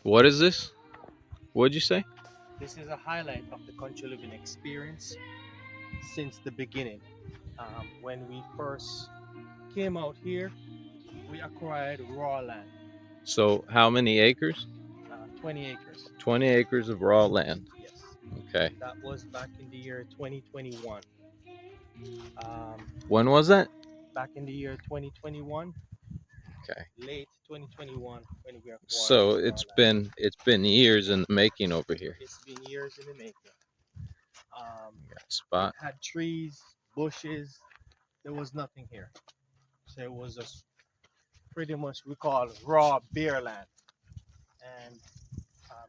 What is this? What'd you say? This is a highlight of the country living experience since the beginning. When we first came out here, we acquired raw land, So, how many acres? 20 acres. 20 acres of raw land. Yes, Okay. that was back in the year 2021. Um, When was that? Back in the year 2021, Okay. late 2021, when we acquired So the raw it's land. been years in the making over here. It's been years in the making. Got It spot. had trees, bushes. There was nothing here. So it was just pretty much we call raw bare land. And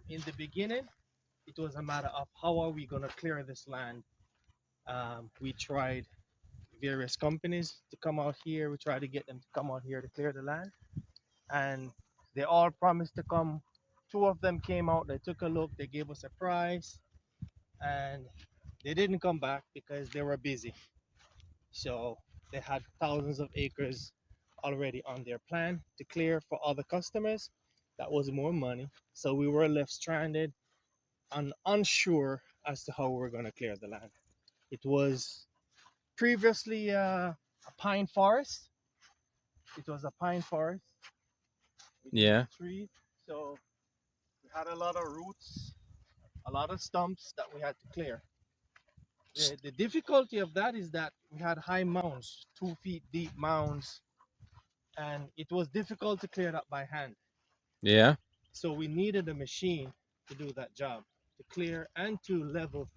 in the beginning, it was a matter of how are we gonna clear this land. We tried various companies to come out here. We tried to get them to come out here to clear the land, and they all promised to come. Two of them came out. They took a look. They gave us a price, and they didn't come back because they were busy. So they had thousands of acres already on their plan to clear for other customers. That was more money. So we were left stranded and unsure as to how we were going to clear the land. It was previously a pine forest. It was a pine forest with many Yeah. trees. So we had a lot of roots, a lot of stumps that we had to clear. The difficulty of that is that we had high mounds, 2 feet deep mounds, and it was difficult to clear that by hand. Yeah. So we needed a machine to do that job, to clear and to level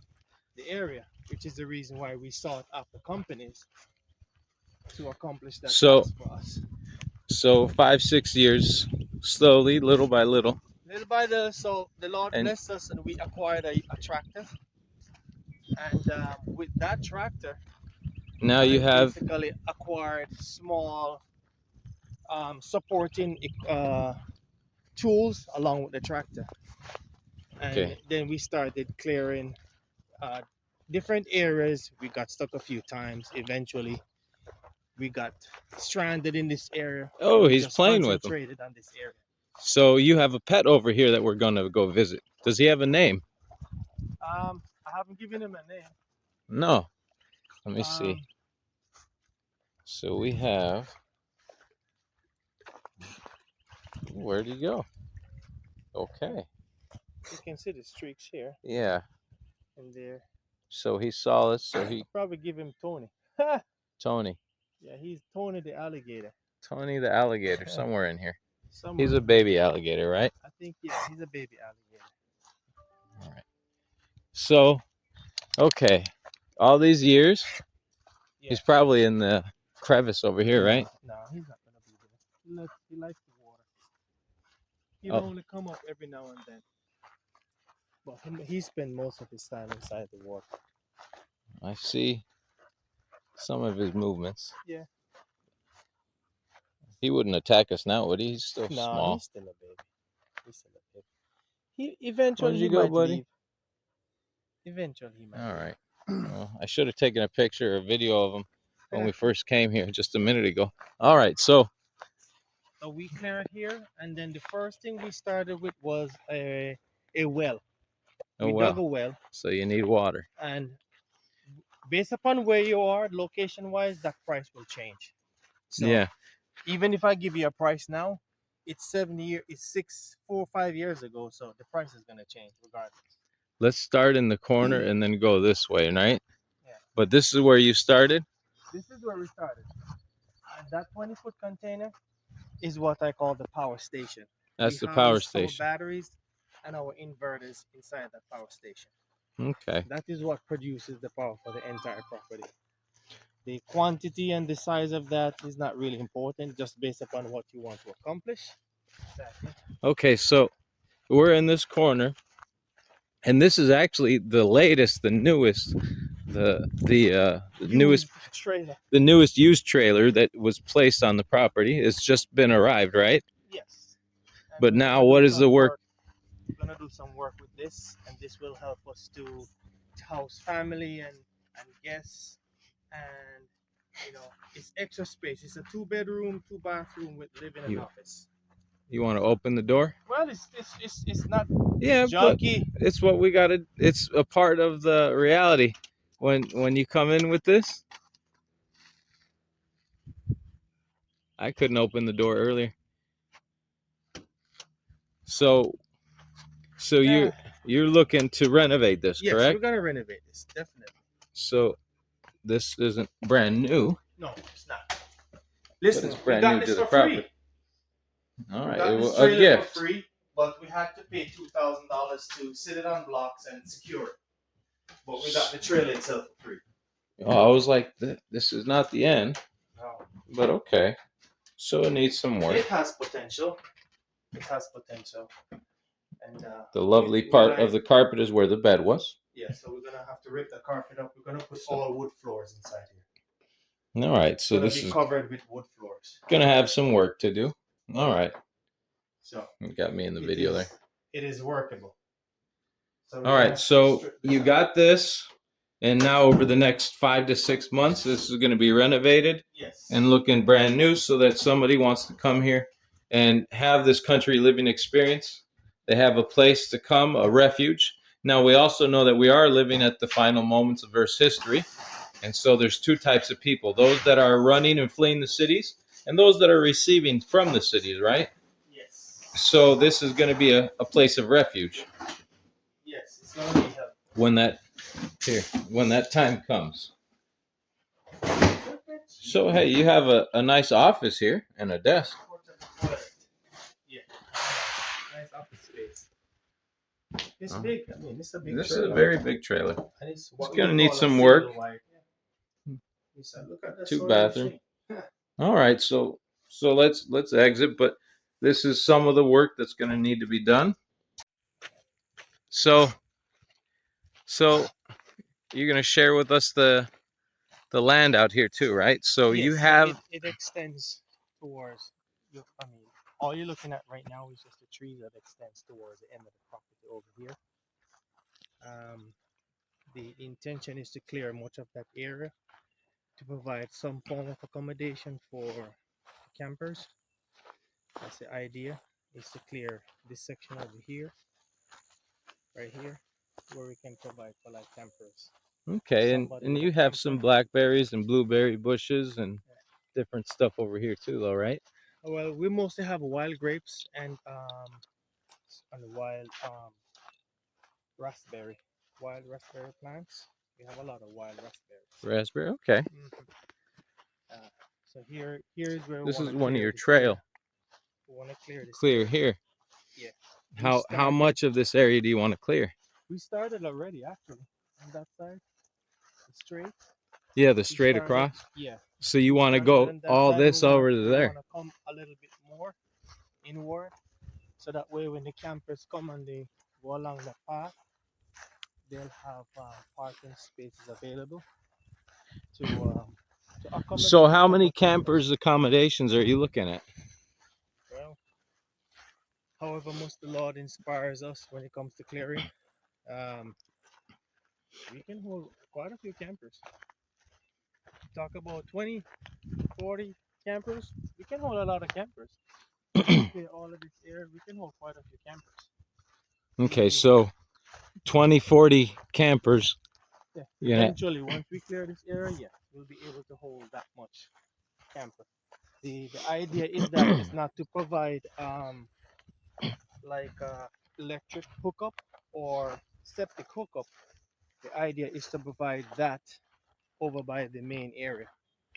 the area, which is the reason why we sought after companies to accomplish that So task for us. 5, 6 years, slowly, little by little, Little by little, so the Lord and blessed us, and we acquired a tractor. And with that tractor, now you I have. basically acquired small supporting tools along with the tractor. And Okay. then we started clearing uh, different areas. We got stuck a few times. Eventually, we got stranded in this area, and Oh, we he's just playing with them. concentrated on this area. So you have a pet over here that we're gonna go visit. Does he have a name? I haven't given him a name. No. Let me see. Um, So we have. Where'd he go? Okay. you can see the streaks here Yeah. and there. So he saw us. So he I'll probably give him Tony. Tony. Yeah, he's Tony the alligator. Tony the alligator somewhere in here. He's Somewhere a in here. baby alligator, right? I think, yeah, he's a baby alligator. All right. So okay. All these years, Yeah. he's probably in the crevice over here, No, right? no, he's not gonna be there. He likes the water. He'll Oh, only come up every now and then. But he spends most of his time inside the water. I see some of his movements. Yeah. He wouldn't attack us now, would he? He's still No, he's small. still a baby. He's still a baby. He Where'd eventually he you go, might buddy? leave. Eventually he might All leave. right. Well, I should have taken a picture or video of him when we first came here just a minute ago. All right. So, So we cleared here, and then the first thing we started with was a well. oh We dug well. a well, So you need water. and based upon where you are, location wise, that price will change. So Yeah. even if I give you a price now, it's 7 years, it's 4 or 5 years ago, so the price is gonna change regardless. Let's start in the corner and then go this way, right? Yeah, But this is where you started? this is where we started, and that 20-foot container is what I call the power station. We That's the power house our station. batteries and our inverters inside that power station. Okay. That is what produces the power for the entire property. The quantity and the size of that is not really important, just based upon what you want to accomplish. Exactly. Okay, so we're in this corner, and this is actually the latest, the newest, the newest, Used trailer. the newest used trailer that was placed on the property. It's just been arrived, right? Yes. And But we're now, gonna do what is the some work? work. We're gonna do some work with this, and this will help us to house family and guests, and it's extra space. It's a 2 bedroom, 2 bathroom with living and You office. You want to open the door? Well, it's not Yeah, but junky. it's what we gotta. It's a part of the reality. When you come in with this, I couldn't open the door earlier. So Uh, you're looking to renovate this, yes, we're correct? gonna renovate this definitely. So this isn't brand new, No, it's not. but Listen, it's we brand got new this to the for free. property. All We right, got this a trailer gift. for free, but we had to pay $2,000 to sit it on blocks and secure it. But we got the trailer itself for free. Oh, I was like, this is not the end, No. but okay. So it needs some work. It has potential. It has potential. And The lovely we part like, of the carpet is where the bed was. yeah, so we're gonna have to rip the carpet up. We're gonna put all wood floors inside here. All right, It's so gonna this be is covered with wood floors. gonna have some work to do. All right, So you got me in the it video is, there. it is workable. So All right, so you got this, and now over the next 5 to 6 months, this is going to be renovated yes. and looking brand new, so that somebody wants to come here and have this country living experience. They have a place to come, a refuge. Now we also know that we are living at the final moments of Earth's history, and so there's two types of people: those that are running and fleeing the cities, and those that are receiving from the cities. Right? Yes. So this is going to be a place of refuge. Yes, it's gonna be helpful. When that time comes. So hey, you have a nice office here and a desk. Yeah. Nice office space. It's big. I mean, it's a big This trailer. is a very big trailer. And it's gonna need some work. Look at that 2 sewing bathroom. machine. All right, so let's exit, but this is some of the work that's going to need to be done. So you're going to share with us the land out here too, right? So Yes, you so have it extends towards your, I mean, all you're looking at right now is just a tree that extends towards the end of the property over here. The intention is to clear much of that area to provide some form of accommodation for campers. That's the idea, is to clear this section over here, right here, where we can provide for like campers. okay, Somebody and with you a have some camper. blackberries and blueberry bushes and different stuff over here too, though, right? Well, we mostly have wild grapes and wild raspberry, wild raspberry plants. We have a lot of wild raspberries. Raspberry, okay. So here is where we This want is to one of clear your this trail. area. We want to clear this Clear area. here. Yeah. How much of this area do you want to clear? We started already actually on that side, straight. Yeah, the We straight started, across. yeah. So you want to Started go on that all side. this over to We there. want to come a little bit more inward, so that way when the campers come and they go along the path, they'll have parking spaces available to accommodate. So how many campers accommodations are you looking at? Well, however much the Lord inspires us when it comes to clearing, we can hold quite a few campers. Talk about 20, 40 campers. We can hold a lot of campers. Clear all of this area. We can hold quite a few campers. Okay, so 20, 40 campers. Yeah. Yeah. Eventually, once we clear this area, yeah, we'll be able to hold that much camper. The idea is that it's not to provide like electric hookup or septic hookup. The idea is to provide that over by the main area.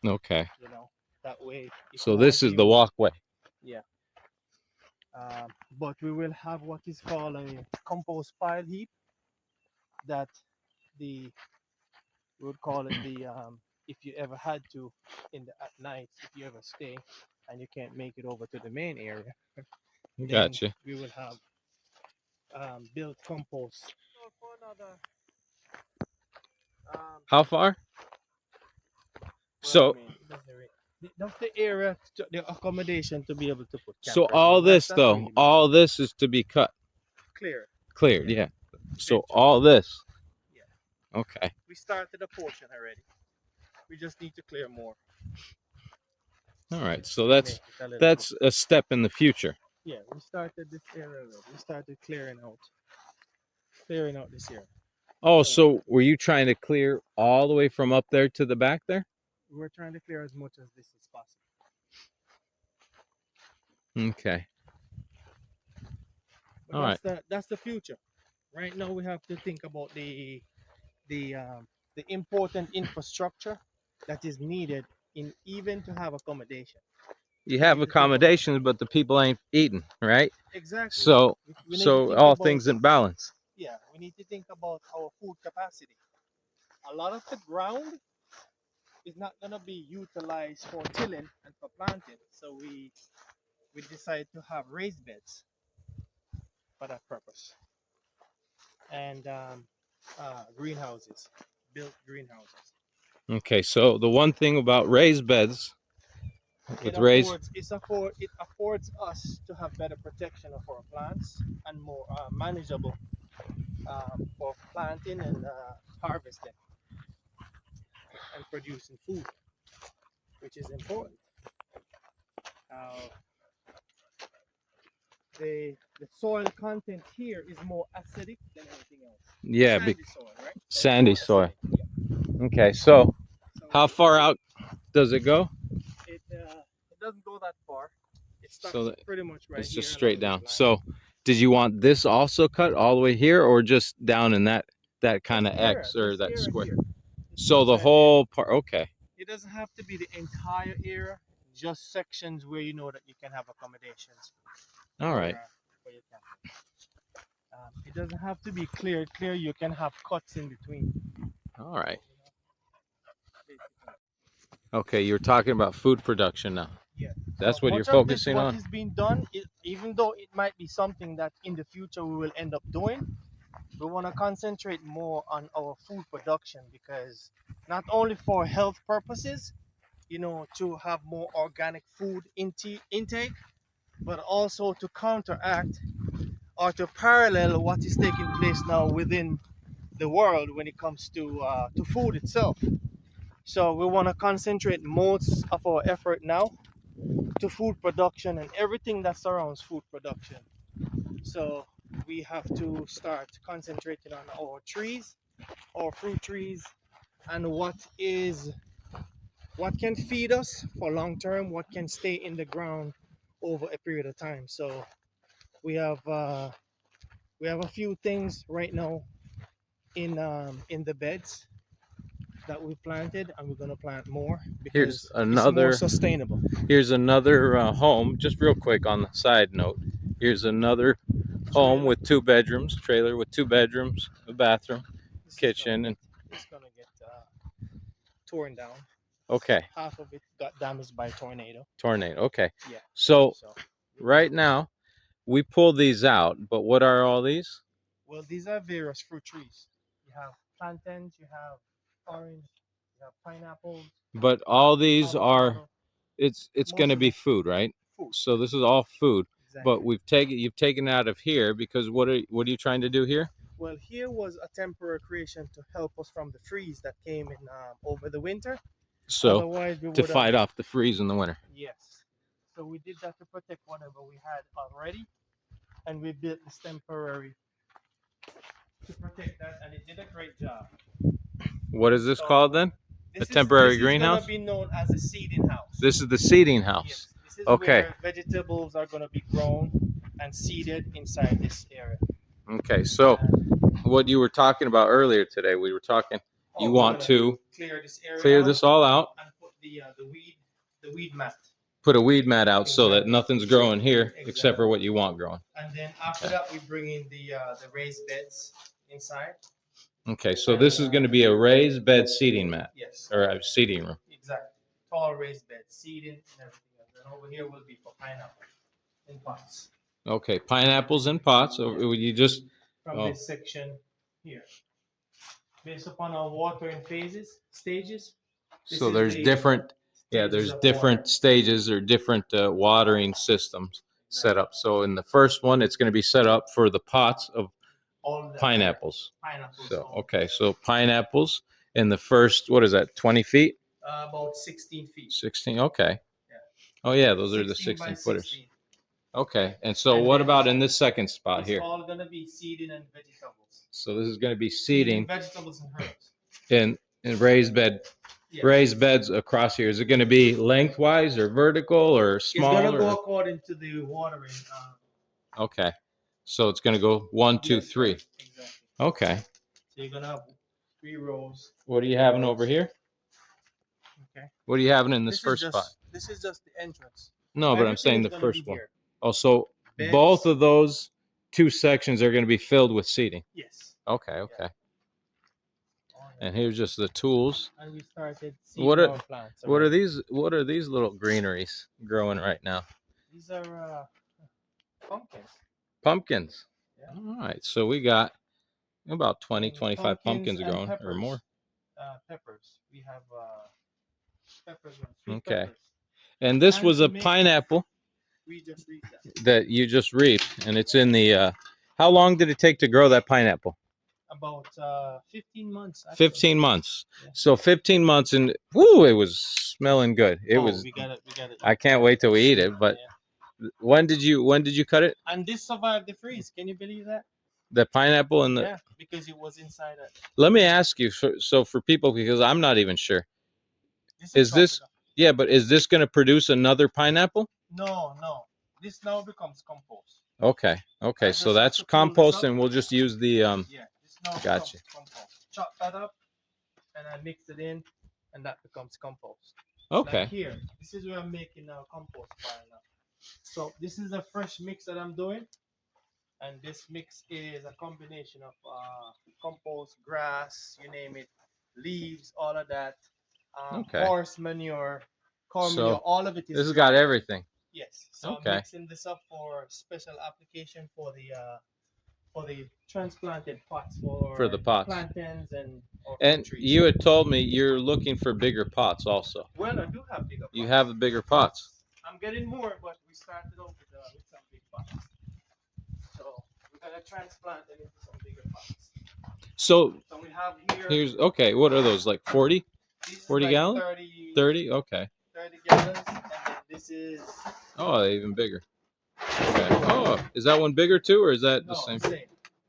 Okay. You know, that way. So this is the walkway. Yeah. But we will have what is called a compost pile heap. That we would call it the if you ever had to at night, if you ever stay and you can't make it over to the main area, then Gotcha. we will have built compost. For another, How far? well, So I mean, that's the area, the accommodation to be able to put campers. so all this though, really all this is to be cut, clear. cleared, yeah. So Eventually. all this. Yeah. Okay. We started a portion already. We just need to clear more. All right. So Make that's it a little a step in the future. Yeah, we started this area already. We started clearing out this area. Oh, So so were you trying to clear all the way from up there to the back there? we're trying to clear as much as this is possible. Okay. But All right. that's the future. Right now we have to think about the important infrastructure that is needed in even to have accommodation. You We have need to think about accommodations, but the people ain't eating, right? exactly. So, We need to so think all about things in balance. yeah. We need to think about our food capacity. A lot of the ground is not gonna be utilized for tilling and for planting, so we decide to have raised beds for that purpose and greenhouses, built greenhouses. Okay, so the one thing about raised beds with raised, It affords us to have better protection of our plants and more manageable for planting and harvesting and producing food, which is important. Uh, the soil content here is more acidic than anything else. yeah, Sandy soil, right? So it's sandy more soil. acidic. Yeah. Okay, so So how far out does it go? it doesn't go that far. It So stops that pretty much right it's just here straight along this down. line. So did you want this also cut all the way here or just down in that kind of X or This that area square? here, this So the inside area. whole part, okay. It doesn't have to be the entire area, just sections where you know that you can have accommodations All right. for your camp. It doesn't have to be clear. Clear, you can have cuts in between. All right. Basically. Okay, you're talking about food production now. Yeah. So That's what you're much of this, focusing what on? is being done, even though it might be something that in the future we will end up doing, we want to concentrate more on our food production because not only for health purposes, to have more organic food intake, but also to counteract or to parallel what is taking place now within the world when it comes to food itself. So we want to concentrate most of our effort now to food production and everything that surrounds food production. So we have to start concentrating on our trees, our fruit trees, and what can feed us for long term, what can stay in the ground over a period of time. So we have uh, we have a few things right now in the beds that we planted, and we're gonna plant more Here's because it's more another sustainable. here's another home, just real quick on the side note. Here's another home Trailer. with 2 bedrooms, trailer with 2 bedrooms, a bathroom, This is gonna kitchen, get and it's gonna get torn down. okay, Half of it got damaged by a tornado. tornado. Okay. Yeah. So So right now we pulled these out, but what are all these? well, these are various fruit trees. You have plantains, you have orange, you have pineapples, But all these are avocado. it's going Most to of be them food, right? food. So this is all food. But Exactly. you've taken it out of here because what are you trying to do here? Well, here was a temporary creation to help us from the freeze that came in over the winter. So Otherwise, we to would have. fight off the freeze in the winter. Yes. So we did that to protect whatever we had already, and we built this temporary to protect that, and it did a great job. What is this So called then? A this temporary is gonna greenhouse? be known as a seeding house. This is the seeding house. Yes, this is Okay. where vegetables are gonna be grown and seeded inside this area. Okay. So And what you were talking about earlier today, we were talking you we're want gonna to clear this area clear out this all out, and put the weed mat. put a weed mat out so that Exactly. nothing's growing here except Exactly. for what you want growing. And then after that, we bring in the raised beds inside. Okay, so this is going to be a raised bed seating mat Yes. or a seating room. Exactly. Tall raised beds, seating and everything else. And over here will be for pineapple in pots. Okay, pineapples in pots. So you just From this section here. Based upon our watering stages. so there's different there's different stages or different watering systems set up. So in the first one, it's going to be set up for the pots of pineapples. So okay, so pineapples in the first, what is that, 20 feet? About 16 feet. 16. Okay. Yeah. Oh yeah, those are the 16 by 16 footers. 16. Okay. And so And what then about in this second spot it's here? all gonna be seeding and vegetables. So this is going to be Seeding seeding vegetables and herbs. in raised Yes. raised beds across here. Is it going to be lengthwise or vertical or It's gonna small go or according to the watering. okay? So it's going to go one, two, Yes, three. right, exactly. Okay. So you're gonna have 3 rows. What are you having over here? Okay. What are you having in this This is first spot? just this is just the entrance. No, but I'm Everything saying is the gonna be first one. here. Oh, so Beds. both of those two sections are going to be filled with seating. Yes. Okay, okay. All right. And here's just the tools. And we started What seeding are our plants. what are already. these? What are these little greeneries growing right now? These are pumpkins. Pumpkins. Yeah. All right. So we got about 20, And 25 pumpkins and growing or more. peppers. We have peppers, sweet Okay. peppers. And this And was a tomatoes. pineapple We just read that. that you just reaped, and it's in the. How long did it take to grow that pineapple? About 15 months. Actually. 15 months. Yeah. So 15 months, and whoo, it was smelling good. It was. We got it. We got it. I can't wait till we eat it. But Yeah. when did you cut it? And this survived the freeze. Can you believe that? The pineapple and the. Yeah, because it was inside it. Let me ask you. So for people, because I'm not even sure. Is this? tropical. Yeah, but is this going to produce another pineapple? No, no. This now becomes compost. Okay. Okay. I So just have that's to pull this compost, up. and we'll just use the Yeah, this now Gotcha. becomes compost. Chop that up, and I mix it in, and that becomes compost. Okay. Like here, this is where I'm making now compost pile now. So this is a fresh mix that I'm doing, and this mix is a combination of compost, grass, you name it, leaves, all of that, Okay. horse manure, corn So, manure, all of it is. This has got everything. Yes. So Okay. I'm mixing this up for special application for the transplanted pots For the pots. plantains and And trees. you had told me you're looking for bigger pots also. Well, I do have bigger pots. You have the bigger pots. I'm getting more, but we started off with some big pots. So we're gonna transplant them into some bigger pots. So So we have here. here's okay. What are those like 40? This is 40 like gallons? 30. 30. Okay. 30 gallons, and then this is. Oh, even bigger. Okay. Oh, is that one bigger too, or is that the same? Same.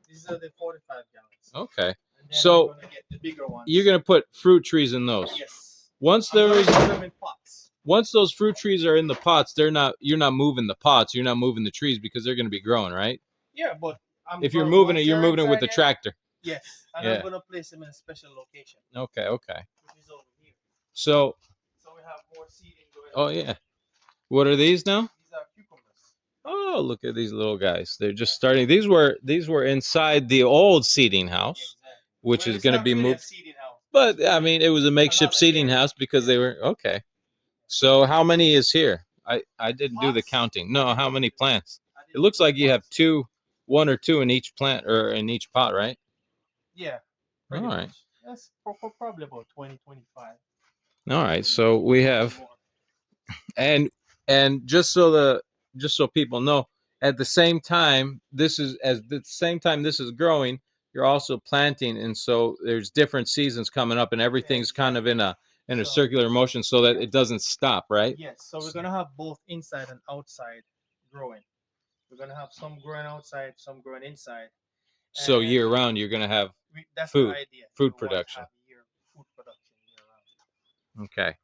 These are the 45 gallons. Okay. And then So we're gonna get the bigger ones. you're gonna put fruit trees in those. Yes. Once I'm gonna there's put them in pots. once those fruit trees are in the pots, you're not moving the pots, you're not moving the trees because they're going to be growing, right? Yeah, but If you're moving it, you're moving it with the tractor. Yes, and Yeah. I'm gonna place them in a special location, Okay, okay. which is over here. So, So we have more seeding going oh on. yeah. What are these now? These are cucumbers. Oh, look at these little guys. They're just starting. These were inside the old seating house, Exactly. which Well, is it's going to not be really a moved. seeding house. But I mean, it was a makeshift of seating area. house because they were okay. So, how many is here? I didn't do the Pots? counting. No, how many plants? I It didn't looks do like you have pots. one or two in each plant or in each pot, right? Yeah. All Pretty right. much. That's for probably about 20, 25. All right. So we have More. and just so people know, at the same time this is growing, you're also planting, and so there's different seasons coming up, and everything's kind of in a So- circular motion so that it doesn't stop, right? Yes, so we're gonna have both inside and outside growing. We're gonna have some growing outside, some growing inside. So And year round you're gonna have that's food- the idea. food We want to production. have food production year round. okay.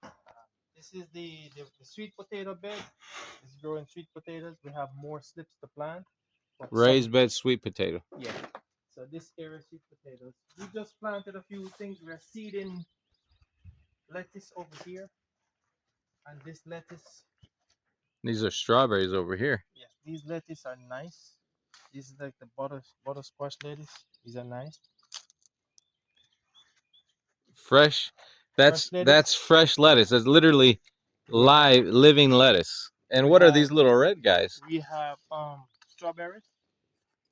This is the sweet potato bed. It's growing sweet potatoes. We have more slips to plant. but some- Raised bed sweet potato. Yeah. So this area is sweet potatoes. We just planted a few things. We're seeding lettuce over here, and this lettuce. These are strawberries over here. Yes, these lettuce are nice. This is like the butter squash lettuce. These are nice. Fresh. Fresh lettuce. That's fresh lettuce. That's literally live living lettuce. And We what are have- these little red guys? We have strawberries.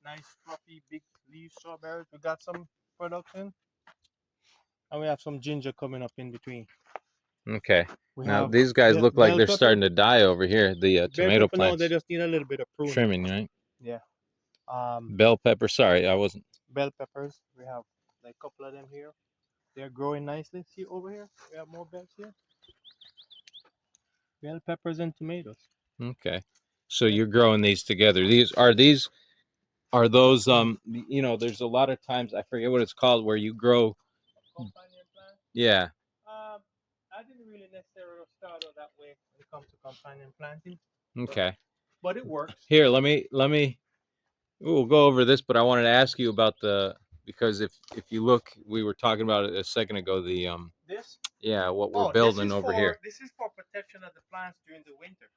Nice fluffy big leaf strawberries. We got some production. And we have some ginger coming up in between. Okay. We Now have these guys bell- look like bell they're pepper. starting to die over here. The Bell tomato pepper, no, plants. they just need a little bit of pruning. Trimming, right? Yeah. Bell pepper. Sorry, I wasn't. Bell peppers. We have like a couple of them here. They're growing nicely. See over here? We have more bells here. Bell peppers and tomatoes. Okay. So you're growing these together. These are those you know, there's a lot of times I forget what it's called where you grow. Companion plant. Yeah. I didn't really necessarily start out that way when it comes to companion planting, Okay. but it works. Here, let me we'll go over this, but I wanted to ask you about the because if you look, we were talking about it a second ago. The This? yeah, what we're Oh, this building is over for here. this is for protection of the plants during the winter.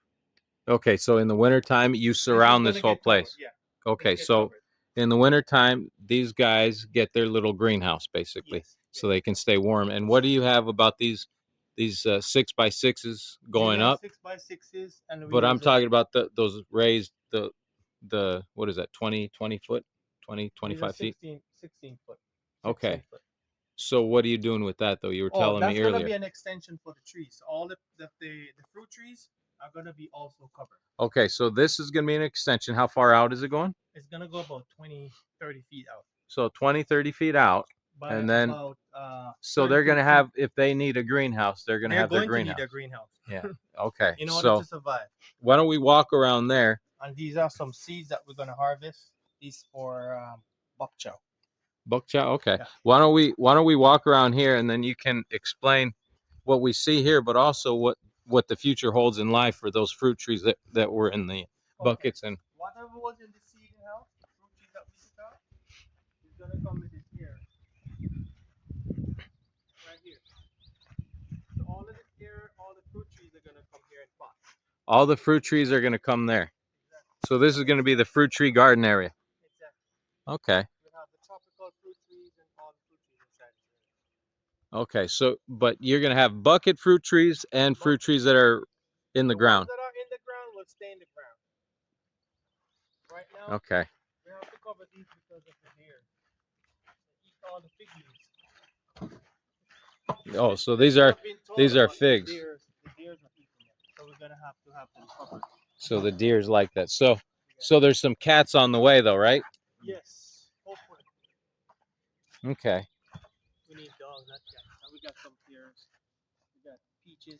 Okay, so in the wintertime, you This is surround gonna this whole get covered. place. Yeah, this Okay, get so covered. in the wintertime, these guys get their little greenhouse basically, Yes. so they can stay warm. And what do you have about these 6x6s These going are up? 6x6s, and we But I'm use a. talking about those raised the what is that 20 foot 20 These are 25 feet. 16 foot, 16 Okay, foot. so what are you doing with that though? You were Oh, telling me that's gonna earlier. be an extension for the trees. All the fruit trees are gonna be also covered. Okay, so this is going to be an extension. How far out is it going? It's gonna go about 20, 30 feet out So 20, 30 feet out. by And then, about so they're 32 going to feet. have, if they need a greenhouse, they're going to They're have their going to need greenhouse. a greenhouse Yeah. Okay. in order So to survive. why don't we walk around there? And these are some seeds that we're gonna harvest. These for bok chow. Bok chow. Okay. Yeah. Why don't we walk around here and then you can explain what we see here, but also what the future holds in life for those fruit trees that were in the Okay. buckets and Whatever was in the seeding house, the fruit trees that we took out, is gonna come in this here, right here. So all of this here, all the fruit trees are gonna come here in pots. all the fruit trees are going to come there. Exactly. So this is going to be the fruit tree garden area. Exactly. Okay. We have the tropical fruit trees and all the fruit trees inside this area. Okay. So, but you're going to have bucket fruit trees and But fruit trees that are in the the ones ground. that are in the ground will stay in the ground. Right now, Okay. we have to cover these because of the deer. They eat all the fig leaves. Oh, so They these should are have been taller, these are but figs. the deers are eating them. So we're gonna have to have them covered. So the deer's like that. So Yeah. there's some cats on the way though, right? Yes, hopefully. Okay. We need dogs, not cats. And we got some pears. We got peaches.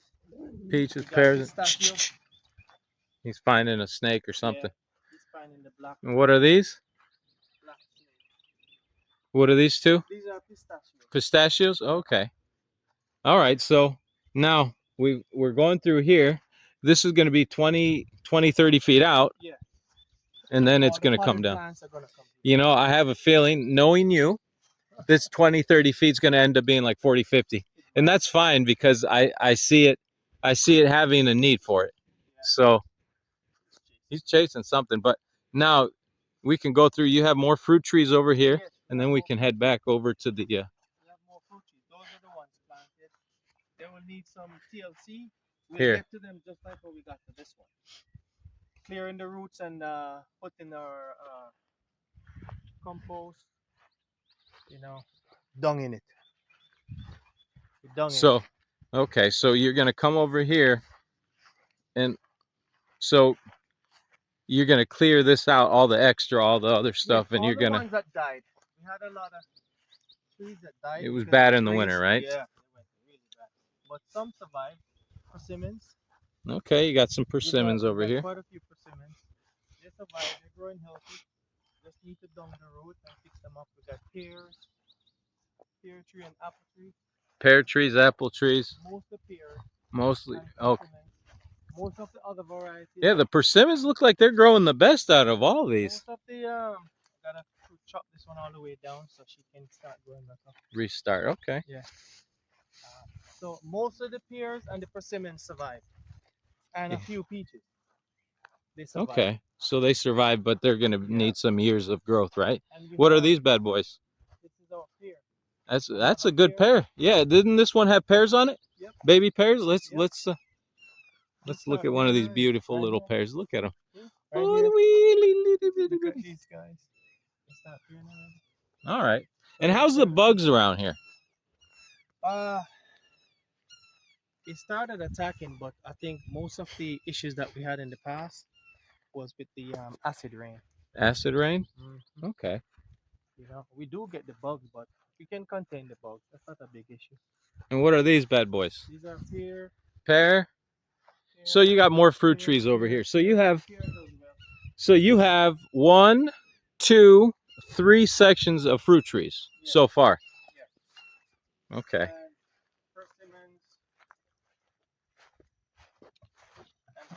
Peaches, We got pears. pistachio. He's finding a snake or Yeah, something. he's finding the black And what are these? snake. What are these two? These are pistachios. Pistachios? Okay. All right. So now we're going through here. This is going to be 20, 30 feet out. Yeah. And then All it's the going to come potted down. plants are gonna come here. You know, I have a feeling, knowing you, this 20, 30 feet is going to end up being like 40, 50. And that's fine because I see it having a need for it. Yeah. So he's chasing something. But now we can go through. You have more fruit trees over here, Yes, and then we can head back over to the. we have more fruit trees. Those are the ones planted. They will need some TLC. We'll Here. get to them just like what we got to this one. Clearing the roots and putting our compost, dung in it. Dung in it. So, okay, so you're gonna come over here, and so you're gonna clear this out, all the extra, all the other stuff, Yes, and all you're the gonna. ones that died. We had a lot of trees that died. It was because bad the in the winter, breeze. right? Yeah, they went really bad. But some survived. Persimmons. Okay, you got some We persimmons over got here. quite a few persimmons. They survived. They're growing healthy. Just need to dung the roots and fix them up. We got pears, pear tree and apple tree. Pear trees, apple trees, Most of the pears mostly. and Okay. persimmons. Most of the other varieties. Yeah, the persimmons look like they're growing the best out of all these. Most of the gotta chop this one all the way down so she can start growing back up. Restart. Okay. Yeah. So most of the pears and the persimmons survive, and a Yeah. few peaches. They survive. Okay. So they survive, but they're gonna need some years of growth, right? And we What are have- these bad boys? This is our pear. That's have a good pear. pear. Yeah, didn't this one have pears on it? Yep. Baby pears. Let's Yep. let's look at one of these beautiful right little here. pears. Look at them. Right Oh, here. the wee Look at little these guys. They start peering already. All right. And how's the bugs around here? It started attacking, but I think most of the issues that we had in the past was with the acid rain. Acid rain? Mm-hmm. Okay. We do get the bugs, but we can contain the bugs. That's not a big issue. And what are these bad boys? These are pear, Pear? So you got more fruit trees over here. So you have 1, 2, 3 sections of fruit trees so far. Okay. And persimmons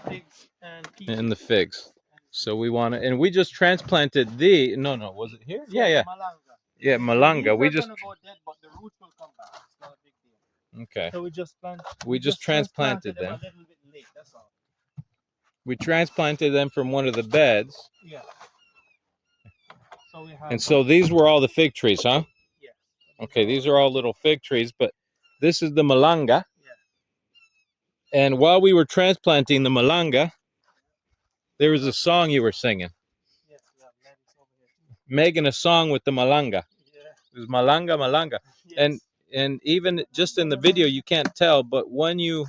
and figs and peaches. And the figs. So we want to, and we just transplanted no, was it here? Yeah. Malanga. Yeah, The malanga. leaves We are just, gonna go dead, but the roots will come back. It's not a big deal. okay. So We just transplanted them. a little bit late. That's all. We transplanted them from one of the beds. Yeah. So we have. And so these were all the fig trees, huh? Yeah. Okay, these are all little fig trees, but this is the malanga. Yeah. And while we were transplanting the malanga, there was a song you were singing. Yes, we have lettuce over here. Making a song with the malanga. Yeah. It was malanga, malanga. Yes. And even just in the video you can't tell, but when you're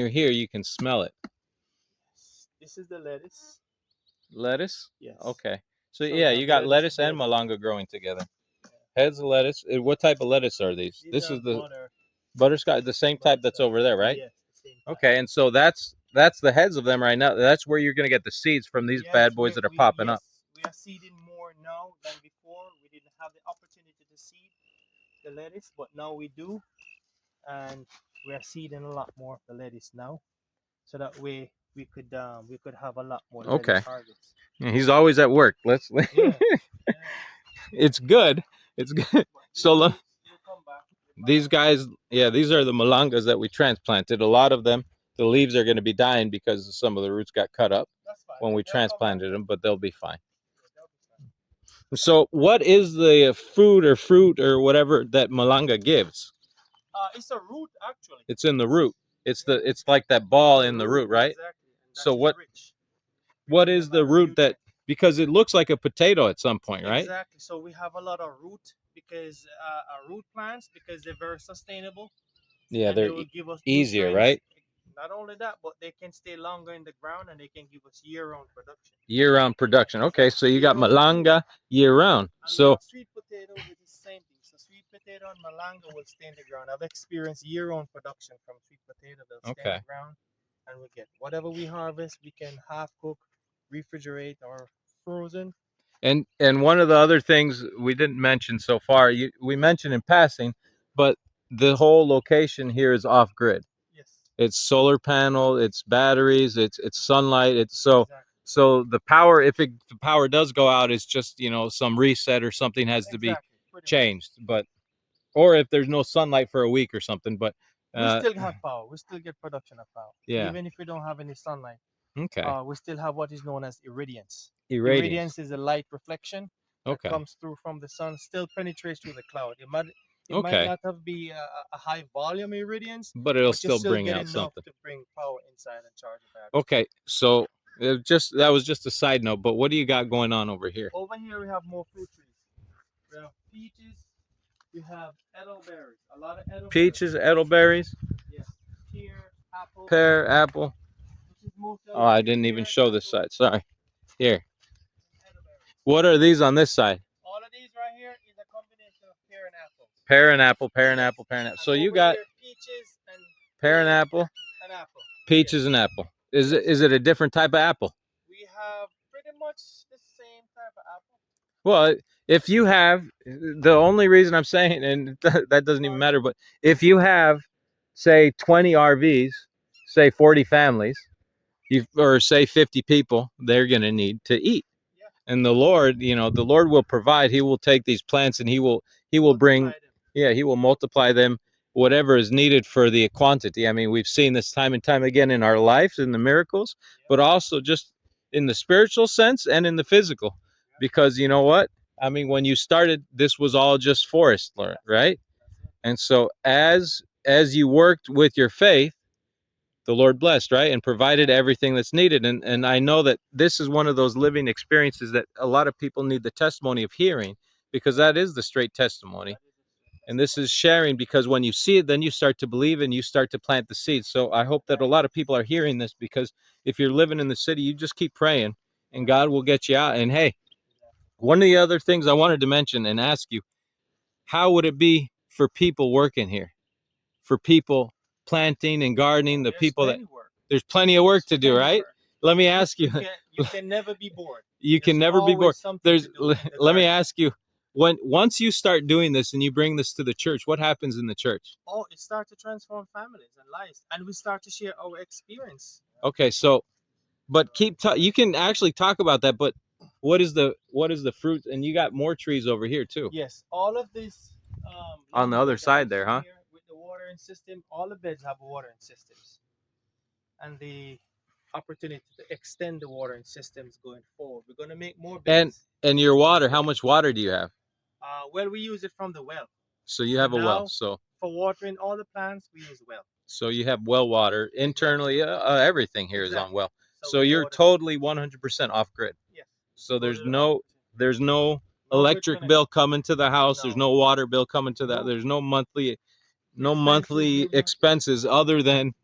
here you can smell it. This is the lettuce. Lettuce? Yes. Okay. So So yeah, you got lettuce and here. malanga growing together. Heads of lettuce. What type of lettuce are these? These This are is the butter. butterscotch, the same type that's over there, right? Yes, the same type. Okay, and so that's the heads of them right now. That's where you're gonna get the seeds from these bad boys that are popping up. We are seeding more now than before. We didn't have the opportunity to seed the lettuce, but now we do, and we are seeding a lot more of the lettuce now, so that way we could have a lot more lettuce harvest. And he's always at work. Let's. Yeah. It's good. It's good. So these guys, yeah, these are the malangas that we transplanted. A lot of them, the leaves are going to be dying because some of the roots got cut up when we transplanted them, but they'll be fine. So what is the food or fruit or whatever that malanga gives? It's a root, actually. It's in the root. It's like that ball in the root, right? Exactly. So what is the root that, because it looks like a potato at some point, right? Exactly. So we have a lot of root because root plants, because they're very sustainable. Yeah, they're give us easier, right? Not only that, but they can stay longer in the ground and they can give us year-round production. Year-round production. Okay, so you got malanga year-round. So sweet potato with the same thing. So sweet potato and malanga will stay in the ground. I've experienced year-round production from sweet potato. They'll stay in the ground, and we get whatever we harvest. We can half cook, refrigerate, or frozen. And one of the other things we didn't mention so far, we mentioned in passing, but the whole location here is off grid. Yes. It's solar panel, it's batteries, it's sunlight. It's so the power, if the power does go out, it's just, you know, some reset or something has to be changed. But or if there's no sunlight for a week or something, but we still have power. We still get production of power. Yeah. Even if we don't have any sunlight. Okay. We still have what is known as irradiance. Irradiance. Irradiance is a light reflection that comes through from the sun, still penetrates through the cloud. It might not have be a high volume irradiance, but it'll still bring out something to bring power inside and charge the battery. Okay, so that was just a side note, but what do you got going on over here? Over here we have more fruit trees. We have peaches. We have elderberries. A lot of elderberries. Peaches, elderberries. Yes. Apple. Pear, apple. Oh, I didn't even show this side. Sorry. Here. What are these on this side? All of these right here is a combination of pear and apple. Pear and apple, pear and apple, pear and apple. So you got peaches and pear and apple, peaches and apple. Is it a different type of apple? We have pretty much the same type of apple. Well, if you have, the only reason I'm saying, and that doesn't even matter, but if you have, say, 20 RVs, say 40 families, or say 50 people, they're going to need to eat. Yeah. And the Lord, you know, the Lord will provide. He will take these plants and he will bring, yeah, he will multiply them, whatever is needed for the quantity. I mean, we've seen this time and time again in our lives, in the miracles, but also just in the spiritual sense and in the physical. Because you know what? I mean, when you started, this was all just forest, right? And so as you worked with your faith, the Lord blessed, right? And provided everything that's needed. And I know that this is one of those living experiences that a lot of people need the testimony of hearing, because that is the straight testimony. And this is sharing, because when you see it, then you start to believe and you start to plant the seeds. So I hope that a lot of people are hearing this, because if you're living in the city, you just keep praying and God will get you out. And hey, one of the other things I wanted to mention and ask you, how would it be for people working here? For people planting and gardening, the people that there's plenty of work to do, Plenty of right? work. Let me ask you. You can never be bored. You can There's never be bored. always something to do in the Let me garden. ask you, once you start doing this and you bring this to the church, what happens in the church? Oh, it starts to transform families and lives, and we start to share our experience. Okay, so but you can actually talk about that, but what is the fruit? And you got more trees over here too. Yes, all of this On the little other bed that side you there, see huh? here with the watering system, all the beds have watering systems, and the opportunity to extend the watering systems going forward. We're going to make more beds. And your water, how much water do you have? Well, we use it from the well. So you have a well. Now, So for watering all the plants, we use well. you have well water internally. Everything here is on Exactly. well. So So we you're water- totally 100% off grid. Yes. So there's Totally no off. there's no No electric grid bill coming to the house. There's No. no water bill coming to that. Nope. There's no monthly Expenses. expenses other than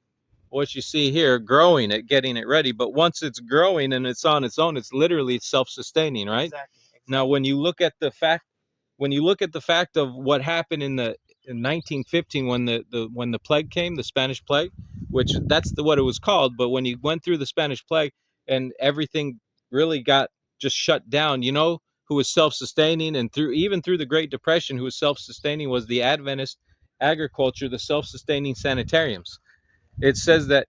what you see here, growing it, getting it ready. But once it's growing and it's on its own, it's literally self-sustaining, right? Exactly. Now, when you look at the fact of what happened in 1915 when the plague came, the Spanish plague, which that's what it was called. But when you went through the Spanish plague and everything really got just shut down, you know who was self-sustaining, and even through the Great Depression, who was self-sustaining was the Adventist agriculture, the self-sustaining sanitariums. It says that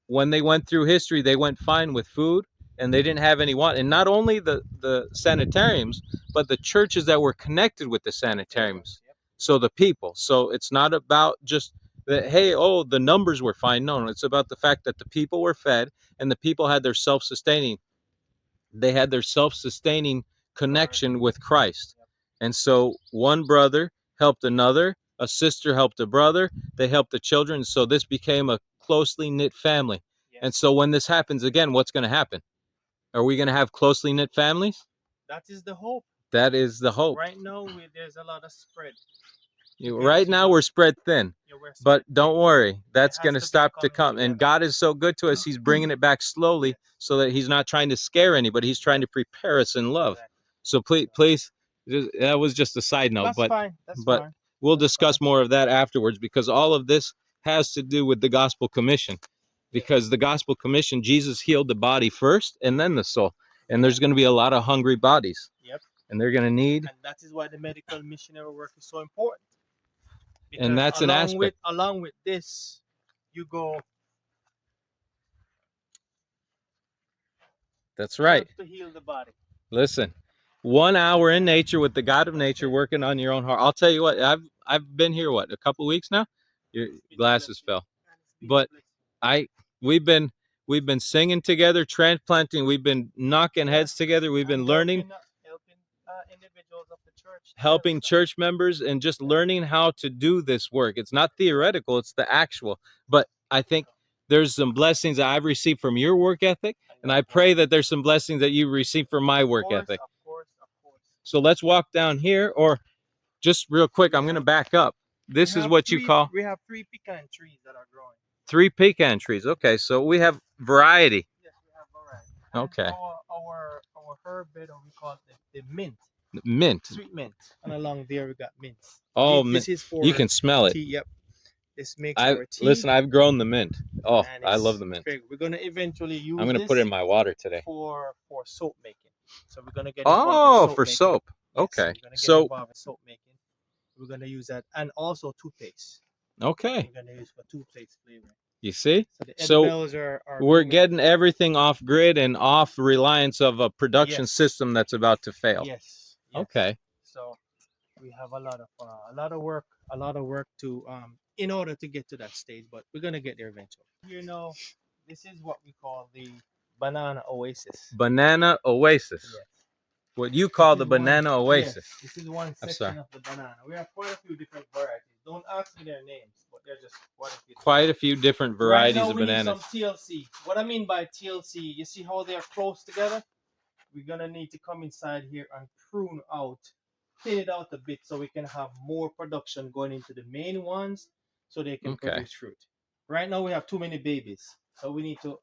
when they went through history, they went fine with food and they didn't have any want. And not only the sanitariums, but the churches that were connected with the sanitariums. So the people. So it's not about just that, hey, oh, the numbers were fine. No, it's about the fact that the people were fed and the people had their self-sustaining. They had their self-sustaining connection with Christ. And so one brother helped another, a sister helped a brother, they helped the children. So this became a closely knit family. Yes. And so when this happens again, what's going to happen? Are we going to have closely knit families? That is the hope. That is the hope. Right now, there's a lot of spread. Right now we're spread thin. Yeah, we're spread But thin. don't worry, that's has going to to be stop to coming come. And together. God is so good to us. He's bringing it back slowly so that he's not trying to scare anybody. He's trying to prepare us in love. Exactly. So please, that was just a side note. That's fine. That's but fine. we'll That's discuss more of that afterwards, because all of this has to do with the Gospel Commission. Because the Gospel Commission, Jesus healed the body first and then the soul. And there's going to be a lot of hungry bodies. Yep. And they're going to need. And that is why the medical missionary work is so important. Because And that's an aspect. Along with this, you go. That's right. To heal the body. Listen, 1 hour in nature with the God of nature, working on your own heart. I'll tell you what, I've been here, what, a couple weeks now? Your glasses fell. But we've been singing together, transplanting, we've been knocking heads together, we've been learning, helping individuals of the church, helping church members, and just learning how to do this work. It's not theoretical, it's the actual. But I think there's some blessings that I've received from your work ethic, and I pray that there's some blessings that you received from my work ethic. Of course. So let's walk down here, or just real quick, I'm going to back up. This is what you call? We have 3 pecan trees that are growing. 3 pecan trees. Okay, so we have variety. Yes, we have variety. Okay. Our herb bed, or we call it the mint. Mint. Sweet mint. And along there we got mint. Oh, this mint. is for You can smell it. tea. Yep. This makes our tea. Listen, I've grown the mint. Oh, I love the mint. We're gonna eventually use. I'm gonna put it in my water today. For soap making. So we're gonna get. For soap. Okay. Yes, so soap making. We're gonna use that, and also toothpaste. Okay. We're gonna use for toothpaste flavor. You see? So the edibles are we're getting everything off grid and off reliance of a production system that's about to fail. Yes. Okay. So we have a lot of work to in order to get to that stage, but we're gonna get there eventually. You know, this is what we call the banana oasis. Banana oasis. Yes. What you call the banana oasis. Yes, this is one section of the banana. We have quite a few different varieties. Don't ask me their names, but they're just quite a few different varieties of bananas. Need some TLC. What I mean by TLC, you see how they are close together? We're gonna need to come inside here and thin it out a bit, so we can have more production going into the main ones, so they can produce fruit. Right now we have too many babies, so we need to.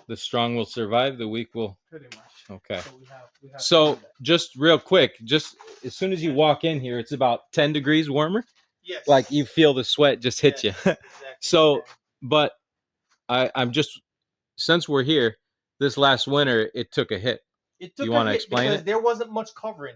The strong will survive, the weak will. Pretty much. Okay. We have so just real quick, just as soon as you walk in here, it's about 10 degrees warmer. Yes. Like you feel the sweat just hit you. Exactly. So, but I'm just, since we're here, this last winter it took a hit. It took You a wanna hit explain because it? there wasn't much covering,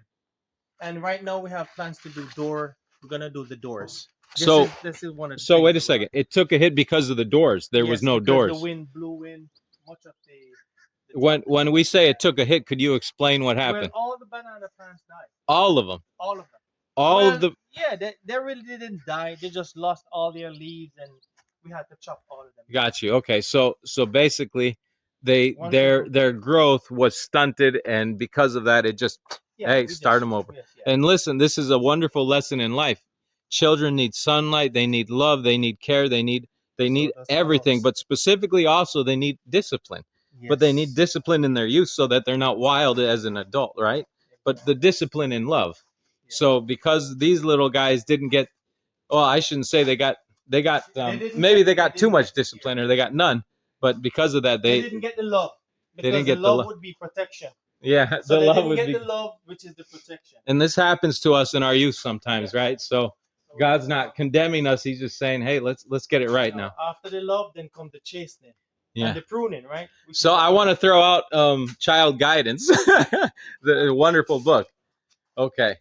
and right now we have plans to do door. We're gonna do the doors. So This is one of the so things wait a that we're second. It took a hit because of the doors. There was yes, no because the doors. wind blew in much of the When we say it took a hit, could you explain what well, happened? all the banana plants died. All of them. All of them. All Well, of the yeah, they really didn't die. They just lost all their leaves, and we had to chop all of them. got you. Okay. So basically Once we do- their growth was stunted, and because of that it just, yeah, hey, we start just- them over. yes, yeah. And listen, this is a wonderful lesson in life. Children need sunlight, they need love, they need care, they need So does everything, adults. but specifically also they need discipline. But they need Yes. discipline in their youth so that they're not wild as an adult, right? But the discipline in love. Yeah. So because these little guys didn't get, well, I shouldn't say they got didn't maybe get- they got they too didn't much get- discipline or they got none. But because of that, they didn't get the love because didn't the get the love lo- would be protection. yeah, So the they love didn't would get be. the love, which is the protection. And this happens to us in our youth sometimes, right? So So God's not condemning us; He's just saying, "Hey, let's get it right now." After the love, then come the chastening Yeah. and the pruning, right? So I want to throw out Child Guidance, the wonderful book. Okay.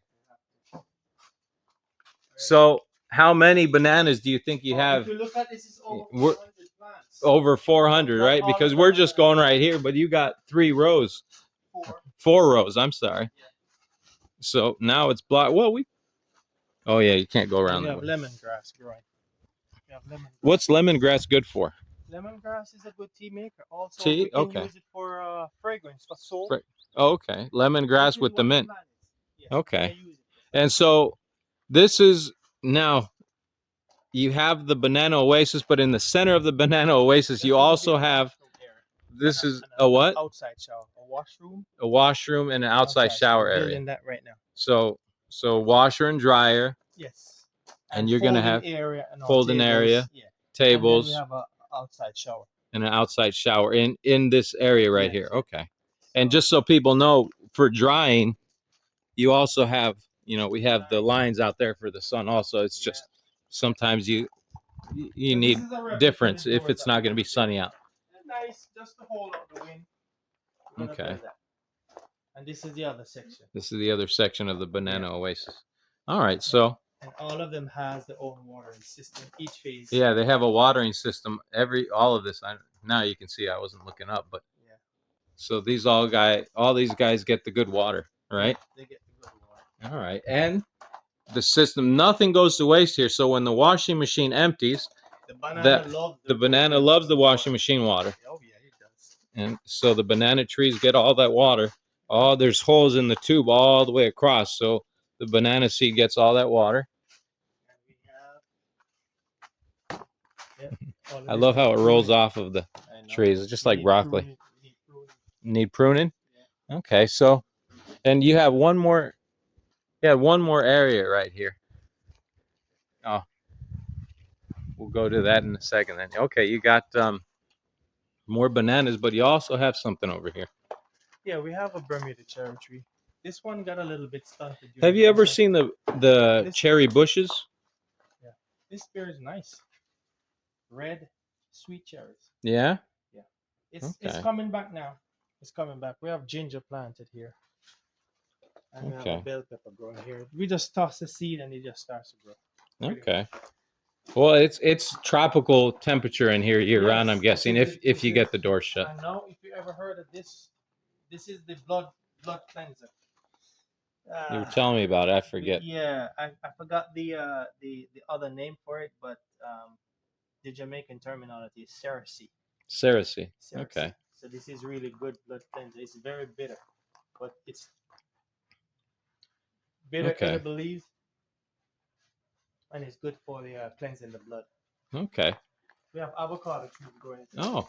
So how many bananas do you think you have? If you look at this, is over We're- 400 plants. Over 400, Not right? all of Because them we're are just bananas. going right here, but you got 3 rows, Four. 4 rows. I'm sorry. Yeah. So now it's blocked. Well, oh yeah, you can't go And around we that have way. lemongrass growing. We have lemongrass. What's lemongrass good for? Lemongrass is a good tea maker. Also, Tea? we can Okay. use it for fragrance, for soap. Oh, okay. Lemongrass with the mint. Yes, Okay. we can use it. And so this is now you have the banana oasis, but in the center of the banana oasis, This you is gonna also be a have washroom area this and is and a what? Outside shower, a washroom. A washroom and an outside shower We're area. building that right now. So washer and dryer, Yes. and you're gonna folding have area and all, folding tables, area, Yeah. tables, And then we have a outside shower. and an outside shower in this area right Yes, here. yes. Okay. And just so people know, for drying, you also have, we have the lines out there for the sun also. It's just sometimes you So need this is a replica difference of the if doors it's that not we going to be did. sunny out. Nice, just to hold up the wind. We're gonna Okay. build that. And this is the other section. This is the other section of the banana oasis. All right, so And all of them has their own watering system. Each phase. yeah, they have a watering system. All of this. Now you can see I wasn't looking up, but Yeah. so all these guys get the good water, right? They get the good water. All right, and the system, nothing goes to waste here. So when the washing machine empties, The banana loves the banana loves the washing machine water, Oh yeah, it does. and so the banana trees get all that water. Oh, there's holes in the tube all the way across, so the banana seed gets all that water. And we have all of I this love how it needs rolls pruning. off of the I know. trees. It's just We like need broccoli. pruning, we need pruning. Need pruning? Okay, so, and you have one more area right here. Oh, we'll go to that in a second then. Okay, you got more bananas, but you also have something over here. Yeah, we have a Bermuda cherry tree. This one got a little bit stunted. Have you ever seen the This- cherry bushes? This beer is nice. Red, sweet cherries. Yeah? It's Okay. coming back now. It's coming back. We have ginger planted here. And we have Okay. a bell pepper growing here. We just toss the seed and it just starts to grow. Pretty Okay. Well, it's tropical temperature in here year round, I'm Yes, guessing, this is- if this you is- get the door shut. And now, if you ever heard of this, this is the blood cleanser. You were telling me about it, I forget. Yeah, I forgot the other name for it, but the Jamaican terminology is Cersei. Cersei. Okay. So this is really good blood cleanser. It's very bitter, but it's bitter Okay. edible leaves, and it's good for the cleansing the blood. Okay. We have avocado trees growing. Oh,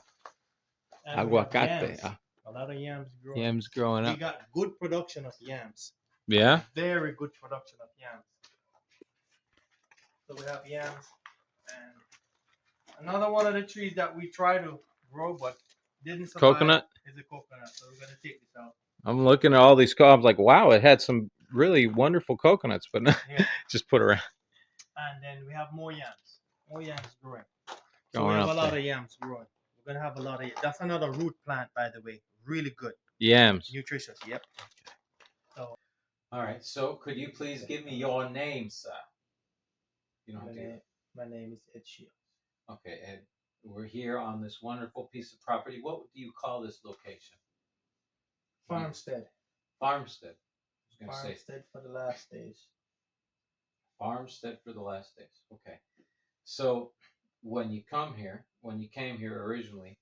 And we have aguacate. yams. A lot of yams growing. Yams growing We up. got good production of yams. Yeah? Very good production of yams. So we have yams, and another one of the trees that we try to grow but didn't survive Coconut? is a coconut. So we're gonna take this out. I'm looking at all these I'm like, wow, it had some really wonderful coconuts, but Yeah. just put around. And then we have more yams. More yams growing. So Going we have up a lot there. of yams growing. We're gonna have a lot of. That's another root plant, by the way. Really good, Yams. nutritious. Yep. So All right. So could you please give me your name, sir? You don't have to. my name is Ed Shields. Okay, Ed. We're here on this wonderful piece of property. What do you call this location? Farmstead. Farmstead. I was going to say Farmstead for the last days. Farmstead for the last days. Okay. So when you came here originally,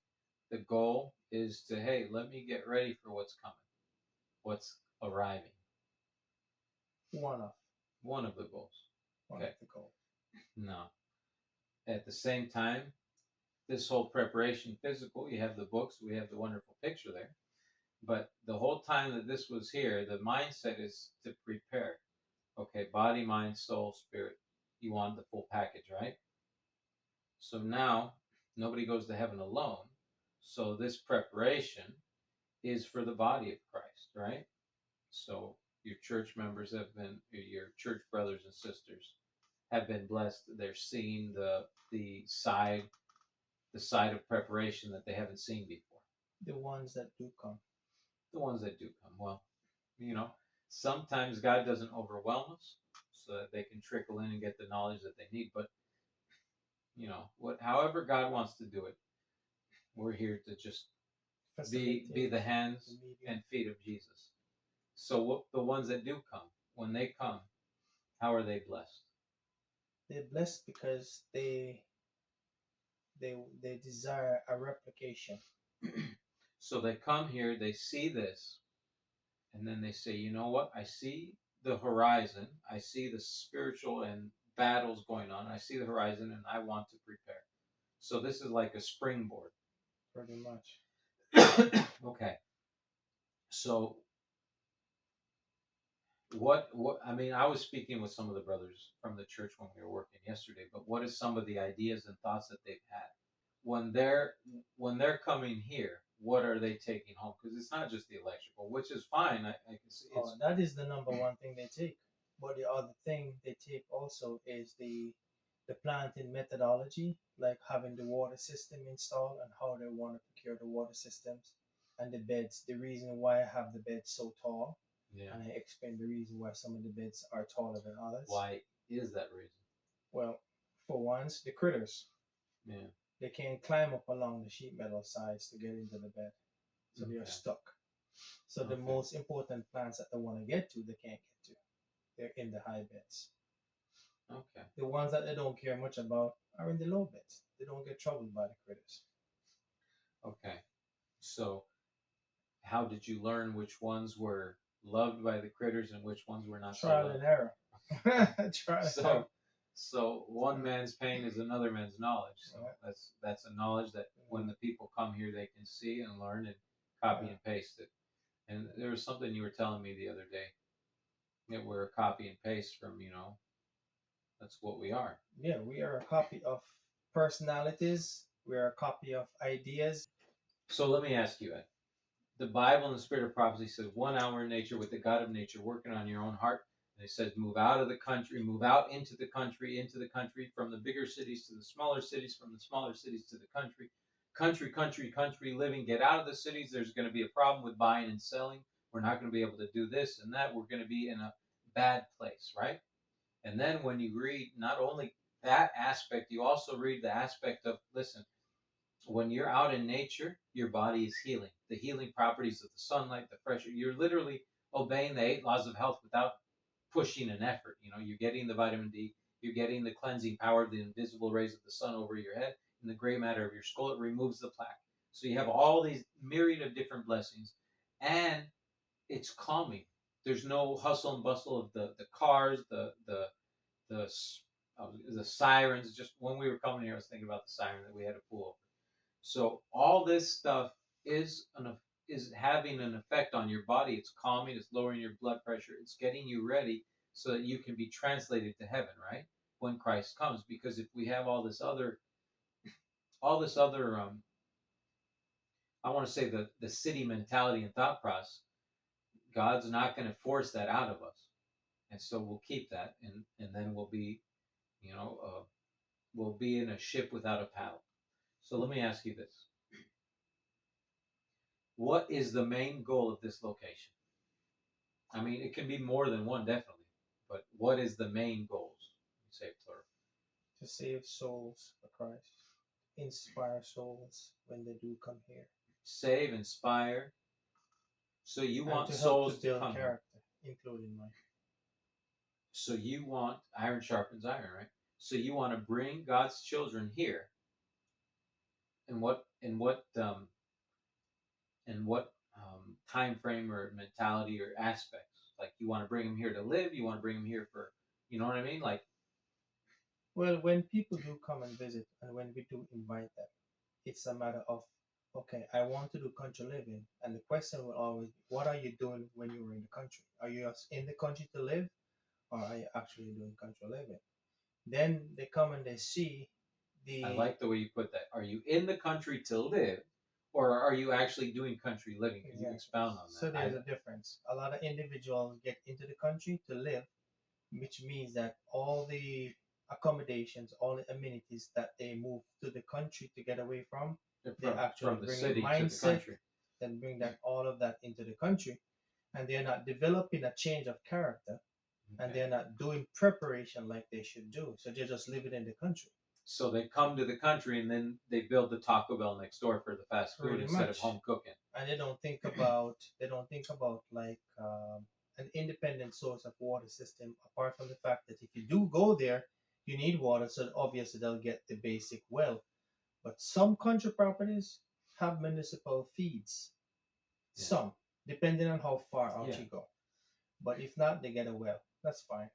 the goal is to, hey, let me get ready for what's coming, what's arriving. One of The goals. one Okay. of the goals. No. At the same time, this whole preparation physical, you have the books, we have the wonderful picture there. But the whole time that this was here, the mindset is to prepare. Okay, body, mind, soul, spirit. You want the full package, right? So now nobody goes to heaven alone. So this preparation is for the body of Christ, right? So your church members have been, your church brothers and sisters have been blessed. They're seeing the side of preparation that they haven't seen before. The ones that do come. The ones that do come. Well, sometimes God doesn't overwhelm us so that they can trickle in and get the knowledge that they need. But however God wants to do it, we're here to just be the hands and feet of Jesus. So what the ones that do come, when they come, how are they blessed? They're blessed because they desire a replication. So they come here, they see this, and then they say, you know what? I see the horizon. I see the spiritual and battles going on. I see the horizon, and I want to prepare. So this is like a springboard. Pretty much. Okay. So what I mean, I was speaking with some of the brothers from the church when we were working yesterday, but what is some of the ideas and thoughts that they've had when they're coming here? What are they taking home? Because it's not just the electrical, which is fine. I can see it's That is the number one thing they take. But the other thing they take also is the planting methodology, like having the water system installed and how they want to procure the water systems and the beds. The reason why I have the beds so tall, yeah. and I explain the reason why some of the beds are taller than others. Why is that reason? Well, for once, the critters. Yeah. They can't climb up along the sheet metal sides to get into the bed, so they're Okay. stuck. So the Okay. most important plants that they want to get to, they can't get to. They're in the high beds. Okay. The ones that they don't care much about are in the low beds. They don't get troubled by the critters. Okay. So how did you learn which ones were loved by the critters and which ones were not Trial so and loved? error. Trial and error. So one man's pain is another man's knowledge. So that's a knowledge that when the people come here, they can see and learn and copy and paste it. And there was something you were telling me the other day that we're a copy and paste from, that's what we are. Yeah, we are a copy of personalities. We are a copy of ideas. So let me ask you, Ed. The Bible and the Spirit of Prophecy says 1 hour in nature with the God of nature working on your own heart. And it says move out of the country, move out into the country, from the bigger cities to the smaller cities, from the smaller cities to the country. Country, living. Get out of the cities. There's going to be a problem with buying and selling. We're not going to be able to do this and that. We're going to be in a bad place, right? And then when you read not only that aspect, you also read the aspect of, listen, when you're out in nature, your body is healing. The healing properties of the sunlight, the fresh air. You're literally obeying the 8 laws of health without pushing an effort. You're getting the vitamin D, you're getting the cleansing power of the invisible rays of the sun over your head and the gray matter of your skull. It removes the plaque. So you have all these myriad of different blessings, and it's calming. There's no hustle and bustle of the cars, the the sirens. Just when we were coming here, I was thinking about the siren that we had to pull over. So all this stuff is having an effect on your body. It's calming, it's lowering your blood pressure, it's getting you ready so that you can be translated to heaven, right? When Christ comes. Because if we have all this other I want to say the city mentality and thought process, God's not going to force that out of us. And so we'll keep that, and then we'll be, we'll be in a ship without a paddle. So let me ask you this. what is the main goal of this location? I mean, it can be more than one, definitely, but what is the main goals? Say plural. To save souls for Christ, inspire souls when they do come here, Save, inspire. So you and want to help to souls to build come here. character, including mine. So you want iron sharpens iron, right? So you want to bring God's children here. And what time frame or mentality or aspects? Like you want to bring them here to live. You want to bring them here for, you know what I mean? Like, Well, when people do come and visit, and when we do invite them, it's a matter of, okay, I want to do country living, and the question will always be, what are you doing when you were in the country? Are you just in the country to live, or are you actually doing country living? Then they come and they see I the like the way you put that. Are you in the country to live, or are you actually doing country living? Can you exactly. expound on So that? there's a difference. A lot of individuals get into the country to live, which means that all the accommodations, all the amenities that they move to the country to get away from, they actually From the bring in city to the mindset, country. then bring that all of that into the country, and they're not developing a change of character, and Okay. they're not doing preparation like they should do. So they're just living in the country. So they come to the country and then they build the Taco Bell next door for the fast food Pretty instead of much. home cooking. And they don't think about like an independent source of water system, apart from the fact that if you do go there, you need water, so obviously they'll get the basic well. But some country properties have municipal feeds, Yeah. some, depending on how far out Yeah. you go. But if not, they get a well. That's fine.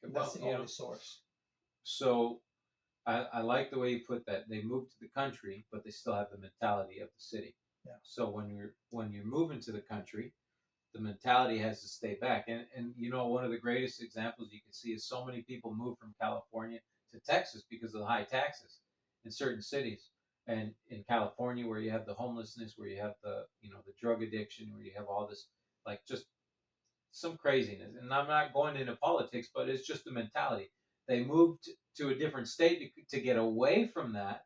Well, That's the you know, only source. so I like the way you put that. They move to the country, but they still have the mentality of the city. Yeah. So when you're moving to the country, the mentality has to stay back. And you know, one of the greatest examples you can see is so many people move from California to Texas because of the high taxes in certain cities. And in California, where you have the homelessness, where you have the drug addiction, where you have all this, like, just some craziness. And I'm not going into politics, but it's just the mentality. They moved to a different state to get away from that,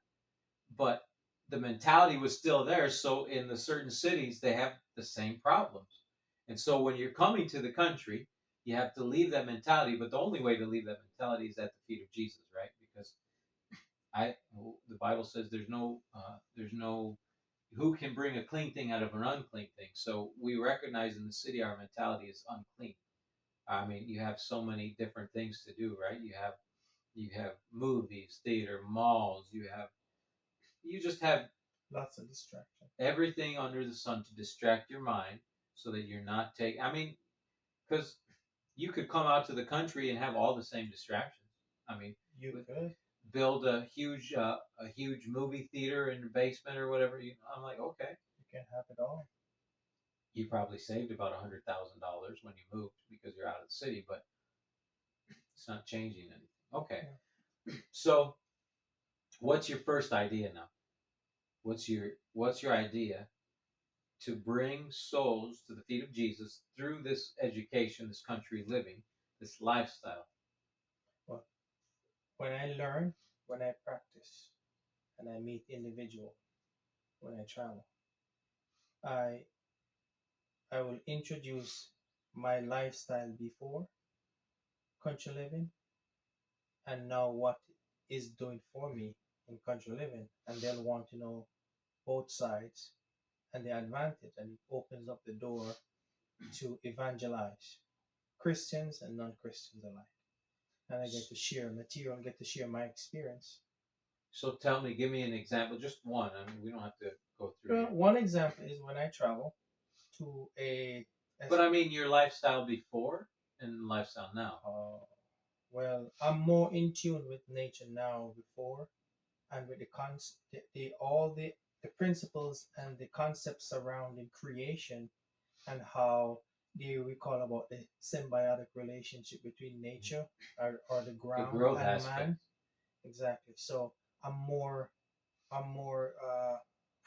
but the mentality was still there. So in the certain cities, they have the same problems. And so when you're coming to the country, you have to leave that mentality. But the only way to leave that mentality is at the feet of Jesus, right? Because the Bible says there's no who can bring a clean thing out of an unclean thing. So we recognize in the city our mentality is unclean. I mean, you have so many different things to do, right? You have movies, theater, malls. You just have Lots of distraction. everything under the sun to distract your mind so that you're not taking. I mean, because you could come out to the country and have all the same distractions. I mean, You could. build a huge movie theater in the basement or whatever. I'm like, okay, You can have it all. you probably saved about $100,000 when you moved because you're out of the city, but it's not changing anything. Okay, so what's your first idea now? What's your idea to bring souls to the feet of Jesus through this education, this country living, this lifestyle? Well, when I learn, when I practice, and I meet individual, when I travel, I I will introduce my lifestyle before country living, and now what is doing for me in country living, and they'll want to know both sides and the advantage, and it opens up the door to evangelize Christians and non-Christians alike. And I get to share material, get to share my experience. So give me an example, just one. I mean, we don't have to go through Well, your, one example is when I travel to but I mean your lifestyle before and lifestyle now. well, I'm more in tune with nature now before, and with the all the principles and the concepts surrounding creation, and how they recall about the symbiotic relationship between nature, or the The ground growth and aspect. man. Exactly. So I'm more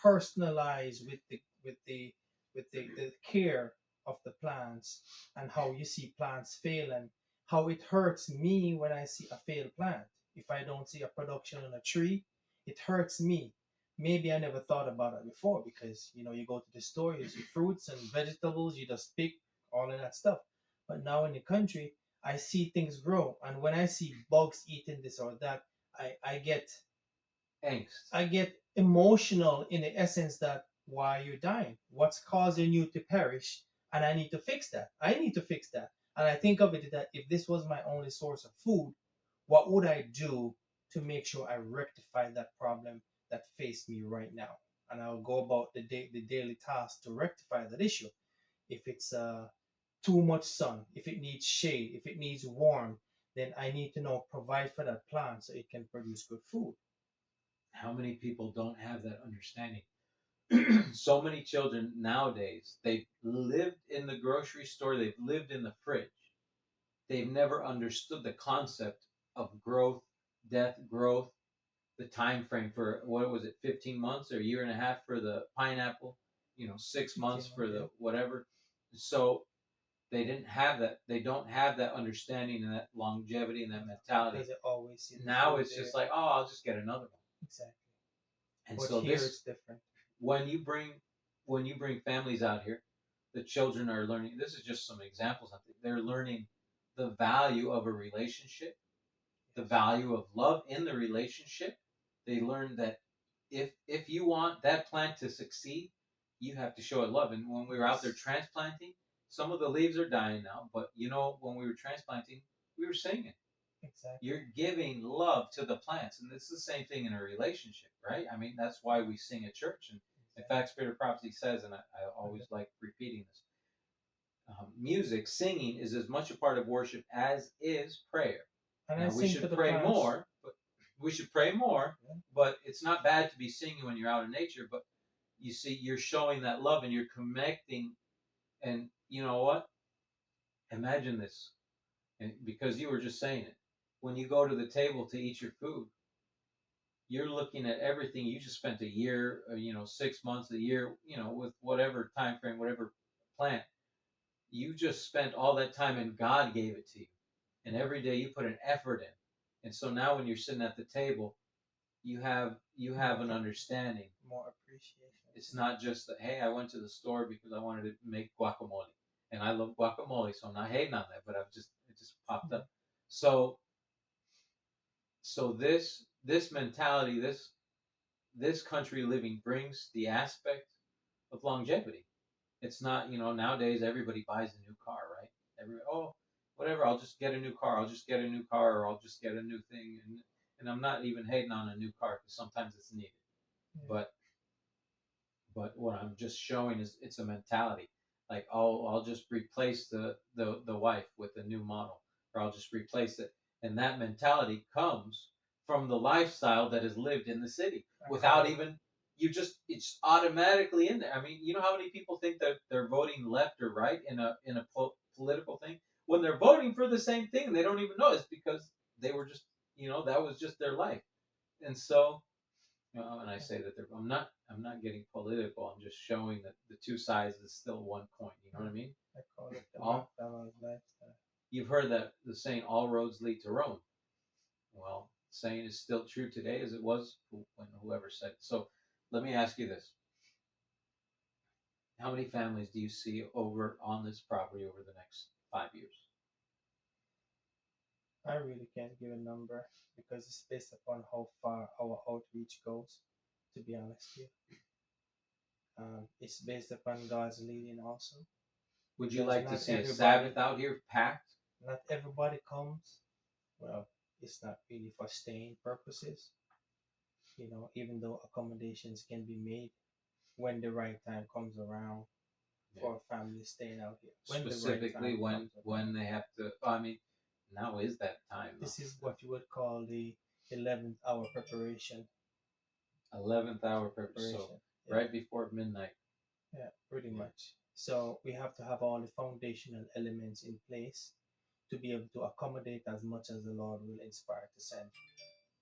personalized with the care of the plants, and how you see plants fail, and how it hurts me when I see a failed plant. If I don't see a production on a tree, it hurts me. maybe I never thought about it before because you go to the store, you see fruits and vegetables, you just pick all of that stuff. But now in the country, I see things grow, and when I see bugs eating this or that, I get Angst. I get emotional in the essence that why you're dying, what's causing you to perish, and I need to fix that. I need to fix that, and I think of it that if this was my only source of food, what would I do to make sure I rectify that problem that faced me right now? And I'll go about the daily task to rectify that issue. If it's too much sun, if it needs shade, if it needs warm, then I need to now provide for that plant so it can produce good food. How many people don't have that understanding? So many children nowadays, they've lived in the grocery store, they've lived in the fridge. They've never understood the concept of growth, death, growth, the time frame for what was it, 15 months or a year and a half for the pineapple, 6 months for Yeah, the whatever. So they didn't have that. They don't have that understanding and that longevity and that mentality. because they always see the Now food it's there. just like, oh, I'll just get another one. Exactly. And But so here this, it's different. when you bring families out here, the children are learning. This is just some examples. I think they're learning the value of a relationship, the value of love in the relationship. They learn that if you want that plant to succeed, you have to show it love. And when we were out there transplanting, some of the leaves are dying now, but when we were transplanting, we were singing. Exactly. You're giving love to the plants, and it's the same thing in a relationship, right? I mean, that's why we sing at church. And in fact, Spirit of Prophecy says, and I always like repeating this: music, singing, is as much a part of worship as is prayer. And I Now we sing to should the pray plants. more, but we should pray more. Yeah. But it's not bad to be singing when you're out in nature. But you see, you're showing that love and you're connecting. And you know what? Imagine this, and because you were just saying it, when you go to the table to eat your food, you're looking at everything you just spent a year, 6 months, a year, with whatever time frame, whatever plant. You just spent all that time and God gave it to you. And every day you put an effort in. And so now when you're sitting at the table, you have an understanding. More appreciation. It's not just that, hey, I went to the store because I wanted to make guacamole. And I love guacamole, so I'm not hating on that, but it just popped up. So this mentality, this country living brings the aspect of longevity. It's not, nowadays everybody buys a new car, right? Whatever, I'll just get a new car. I'll just get a new car, or I'll just get a new thing. And I'm not even hating on a new car because sometimes it's needed. Yeah. But what I'm just showing is it's a mentality. Like I'll just replace the wife with a new model, or I'll just replace it. And that mentality comes from the lifestyle that is lived in the city without even it's automatically in there. I mean, you know how many people think that they're voting left or right in a political thing when they're voting for the same thing and they don't even know it's because they were just that was just their life. And so and I say that I'm not getting political. I'm just showing that the two sides is still one coin. You know what I mean? I call it the All, McDonald's lifestyle. you've heard that the saying, "All roads lead to Rome." Well, the saying is still true today as it was when whoever said it. So, let me ask you this: how many families do you see over on this property over the next 5 years? I really can't give a number because it's based upon how far our outreach goes, to be honest with you. It's based upon God's leading also. Would you Because like to not see a everybody- Sabbath out here packed? Not everybody comes. Well, it's not really for staying purposes. Even though accommodations can be made when the right time comes around for a family staying out here. When the right Specifically, time when comes around. when they have to. I mean, now is that time. This is what you would call the 11th hour preparation. 11th hour purpose. So Yeah. right before midnight. Yeah, pretty much. So we have to have all the foundational elements in place to be able to accommodate as much as the Lord will inspire to send.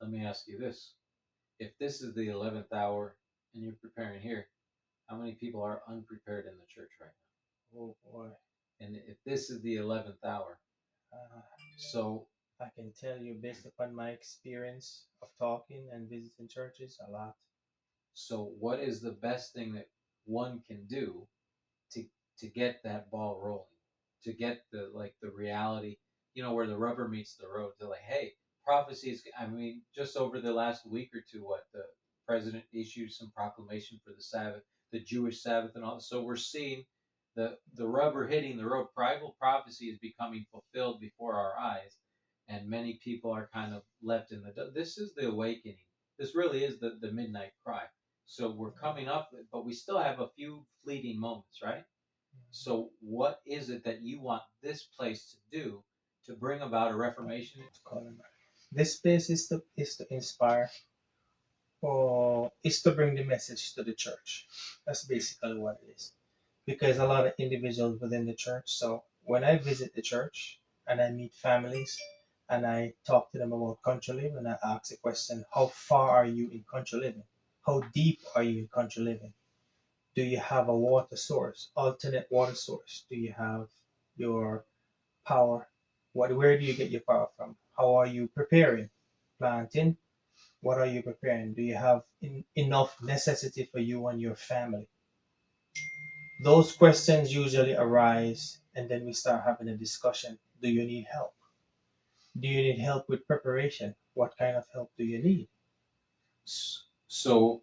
Let me ask you this: if this is the 11th hour and you're preparing here, how many people are unprepared in the church right now? Oh boy. And if this is the 11th hour, Uh, so I can tell you based upon my experience of talking and visiting churches, a lot. So what is the best thing that one can do to get that ball rolling, to get the reality, where the rubber meets the road, to like, hey, prophecy is, I mean, just over the last week or two, what the president issued some proclamation for the Sabbath, the Jewish Sabbath, and all. So we're seeing the rubber hitting the road. Bible prophecy is becoming fulfilled before our eyes, and many people are kind of left in the. This is the awakening. This really is the midnight cry. So we're coming up, but we still have a few fleeting moments, right? So, what is it that you want this place to do to bring about a reformation? This space is to inspire, or is to bring the message to the church. That's basically what it is. Because a lot of individuals within the church. So when I visit the church and I meet families and I talk to them about country living, I ask the question, how far are you in country living? How deep are you in country living? Do you have a water source, alternate water source? Do you have your power? Where do you get your power from? How are you preparing? Planting? What are you preparing? Do you have enough necessity for you and your family? Those questions usually arise, and then we start having a discussion. Do you need help? Do you need help with preparation? What kind of help do you need? So,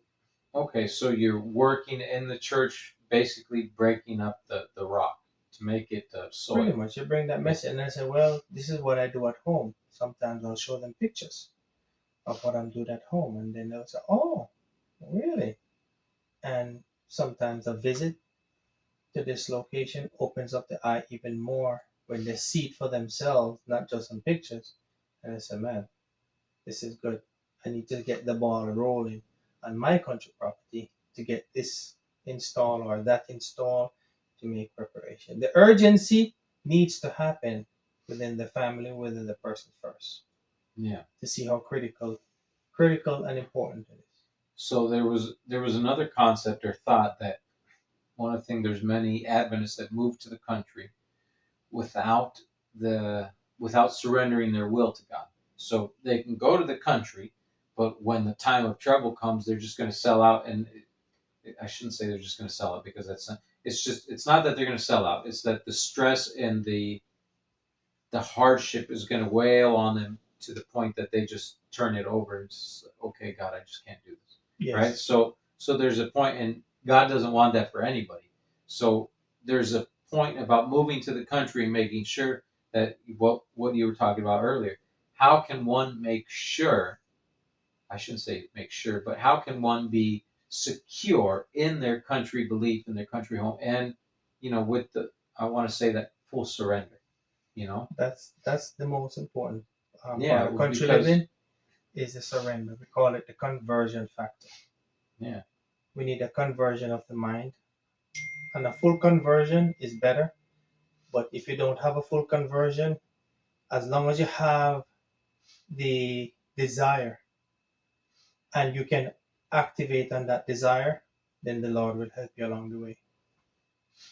okay, so you're working in the church, basically breaking up the rock to make it Pretty soil. much, you bring that message, and I say, well, this is what I do at home. Sometimes I'll show them pictures of what I'm doing at home, and then they'll say, oh, really? And sometimes a visit to this location opens up the eye even more when they see it for themselves, not just in pictures. And I say, man, this is good. I need to get the ball rolling on my country property to get this installed or that installed to make preparation. The urgency needs to happen within the family, within the person first, Yeah. to see how critical and important it is. So there was another concept or thought that one of the things, there's many Adventists that move to the country without the without surrendering their will to God. So they can go to the country, but when the time of trouble comes, they're just going to sell out. And I shouldn't say they're just going to sell out, because that's not. It's not that they're going to sell out. It's that the stress and the hardship is going to wail on them to the point that they just turn it over and just, okay, God, I just can't do this. Yes. Right? So there's a point, and God doesn't want that for anybody. So there's a point about moving to the country and making sure that what you were talking about earlier. How can one make sure? I shouldn't say make sure, but how can one be secure in their country belief, in their country home, and with the, I want to say, that full surrender. That's the most important Yeah, part of country because living is the surrender. We call it the conversion factor. yeah, We need a conversion of the mind, and a full conversion is better. But if you don't have a full conversion, as long as you have the desire and you can activate on that desire, then the Lord will help you along the way.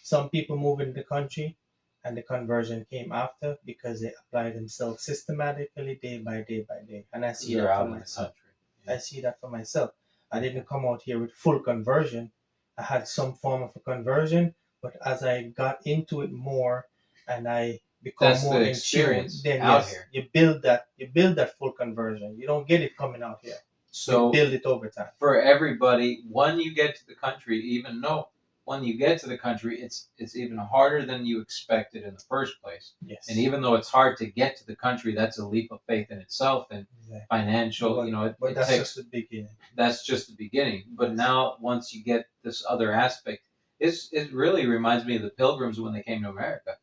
Some people move in the country and the conversion came after because they apply themselves systematically day by day by day. And I see they're that out for in the myself. country. I see that for myself. I didn't come out here with full conversion. I had some form of a conversion, but as I got into it more and I become That's more the in tune, experience then out yes, here. you build that full conversion. You don't get it coming out here. You So build it over time. for everybody, when you get to the country, even though when you get to the country, it's even harder than you expected in the first place. Yes. And even though it's hard to get to the country, that's a leap of faith in itself, and Exactly. financial. But It that's takes. just the beginning. That's just the beginning. But Yes. now, once you get this other aspect, it really reminds me of the Pilgrims when they came to America.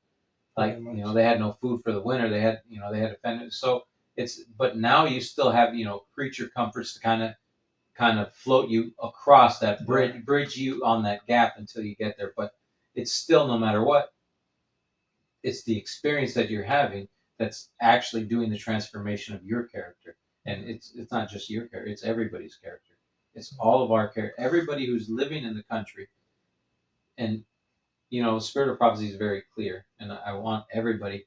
Like, Pretty much. they had no food for the winter. They had offended. So but now you still have, creature comforts to kind of float you across that bridge you on that gap until you get there. But it's still, no matter what, it's the experience that you're having that's actually doing the transformation of your character. And it's not just your character, it's everybody's character. It's all of our character. Everybody who's living in the country. And the spirit of prophecy is very clear, and I want everybody.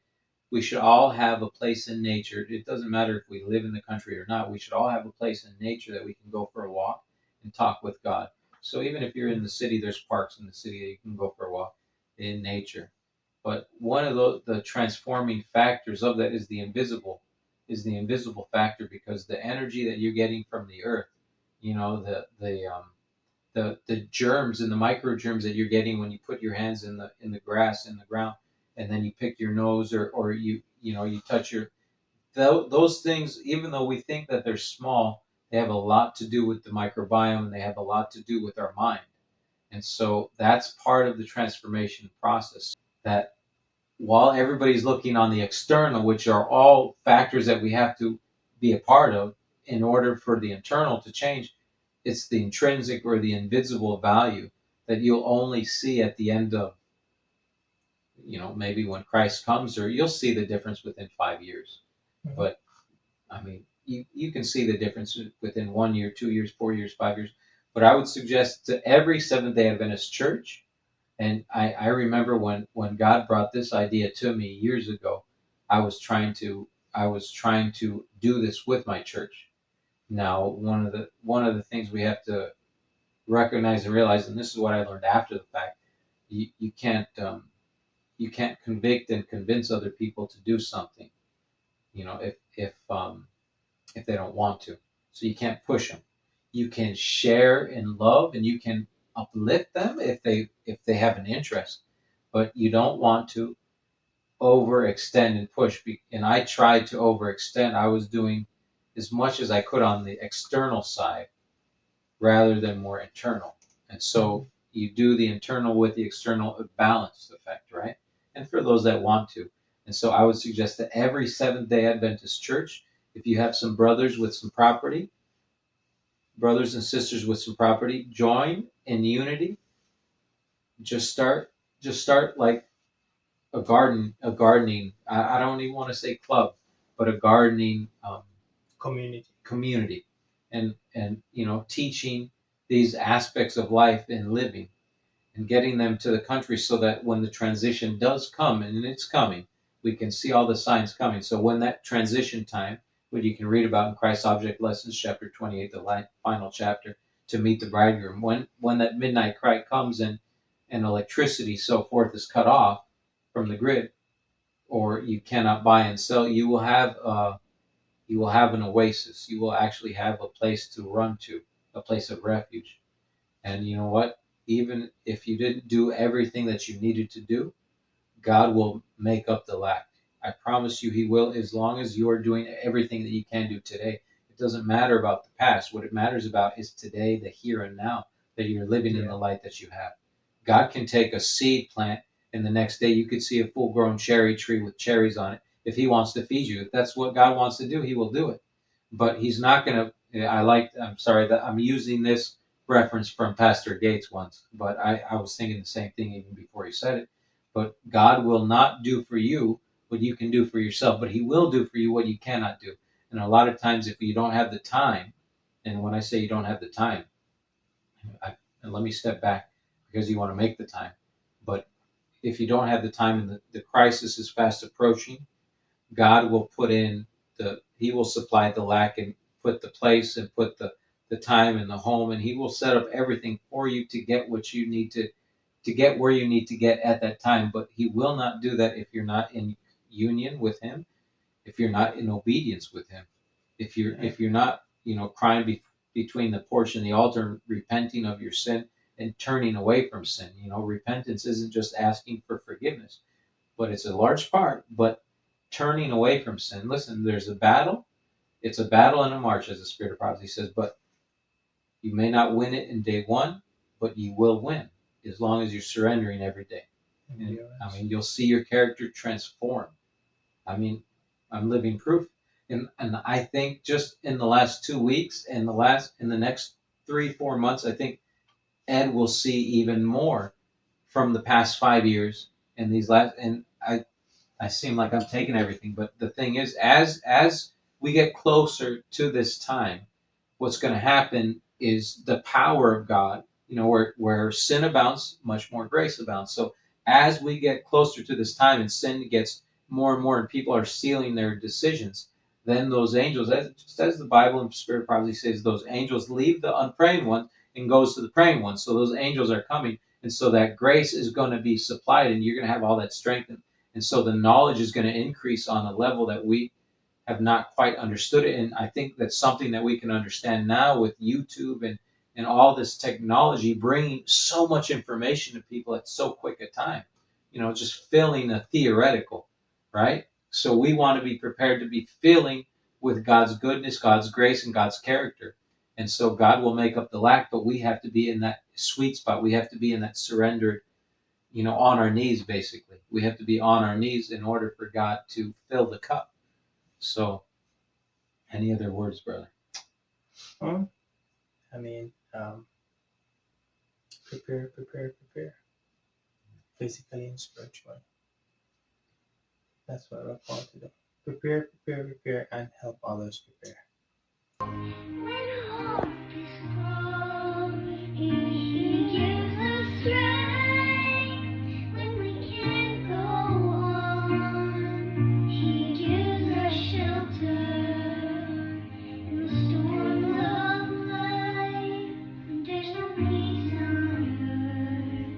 We should all have a place in nature. It doesn't matter if we live in the country or not. We should all have a place in nature that we can go for a walk and talk with God. So even if you're in the city, there's parks in the city that you can go for a walk in nature. But one of the transforming factors of that is the invisible factor, because the energy that you're getting from the earth, you know, the germs and the microgerms that you're getting when you put your hands in the grass, in the ground, and then you pick your nose, or you touch your, those things, even though we think that they're small, they have a lot to do with the microbiome, and they have a lot to do with our mind. And so that's part of the transformation process, that while everybody's looking on the external, which are all factors that we have to be a part of in order for the internal to change, it's the intrinsic or the invisible value that you'll only see at the end of, maybe when Christ comes, or you'll see the difference within 5 years. Mhm. But I mean, you can see the difference within 1 year, 2 years, 4 years, 5 years. But I would suggest to every Seventh Day Adventist church, and I remember when God brought this idea to me years ago, I was trying to do this with my church. Now, one of the things we have to recognize and realize, and this is what I learned after the fact, you can't convict and convince other people to do something, if they don't want to. So you can't push them. You can share in love, and you can uplift them if they have an interest, but you don't want to overextend and push. And I tried to overextend. I was doing as much as I could on the external side rather than more internal. And so you do the internal with the external, balanced effect, right? And for those that want to. And so I would suggest that every Seventh Day Adventist church, if you have some brothers and sisters with some property, join in unity. Just start like a gardening. I don't even want to say club, but a gardening community, and teaching these aspects of life and living, and getting them to the country, so that when the transition does come, and it's coming, we can see all the signs coming. So when that transition time, what you can read about in Christ's Object Lessons, chapter 28, the final chapter, to meet the bridegroom, when that midnight cry comes, and electricity, so forth, is cut off from the grid, or you cannot buy and sell, you will have an oasis. You will actually have a place to run to, a place of refuge. And you know what? Even if you didn't do everything that you needed to do, God will make up the lack. I promise you, He will, as long as you are doing everything that you can do today. It doesn't matter about the past. What it matters about is today, the here and now, that you're living in the light that you have. God can take a seed plant, and the next day you could see a full grown cherry tree with cherries on it. If He wants to feed you, if that's what God wants to do, He will do it. But He's not going to. I'm sorry that I'm using this reference from Pastor Gates once, but I was thinking the same thing even before he said it. But God will not do for you what you can do for yourself, but He will do for you what you cannot do. And a lot of times, if you don't have the time, and when I say you don't have the time, and let me step back, because you want to make the time. But if you don't have the time, and the crisis is fast approaching, God will He will supply the lack, and put the place, and put the time and the home, and He will set up everything for you to get what you need to get where you need to get at that time. But He will not do that if you're not in union with Him, if you're not in obedience with Him, if you're not crying between the porch and the altar, repenting of your sin and turning away from sin. Repentance isn't just asking for forgiveness, but it's a large part. But turning away from sin. Listen, there's a battle. It's a battle and a march, as the Spirit of Prophecy says. But you may not win it in day one, but you will win as long as you're surrendering every day. And, you'll see your character transform. I'm living proof. And I think just in the last 2 weeks, and in the next 3-4 months, I think Ed will see even more from the past 5 years and these last. And I seem like I'm taking everything, but the thing is, as we get closer to this time, what's going to happen is the power of God. Where sin abounds, much more grace abounds. So as we get closer to this time, and sin gets more and more, and people are sealing their decisions, then those angels, just as the Bible and Spirit of Prophecy says, those angels leave the unpraying ones and goes to the praying ones. So those angels are coming, and so that grace is going to be supplied, and you're going to have all that strength, and so the knowledge is going to increase on a level that we have not quite understood it. And I think that's something that we can understand now with YouTube and all this technology bringing so much information to people at so quick a time, just filling a theoretical, right? So we want to be prepared to be filling with God's goodness, God's grace, and God's character. And so God will make up the lack, but we have to be in that sweet spot. We have to be in that surrendered, on our knees, basically. We have to be on our knees in order for God to fill the cup. So, any other words, brother? I mean, prepare, physically and spiritually. That's what we're called to do. Prepare, and help others prepare. When hope is low, He gives us strength. When we can't go on, He gives us shelter. In the storms of life, there's no peace on earth,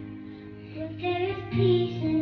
but there is peace in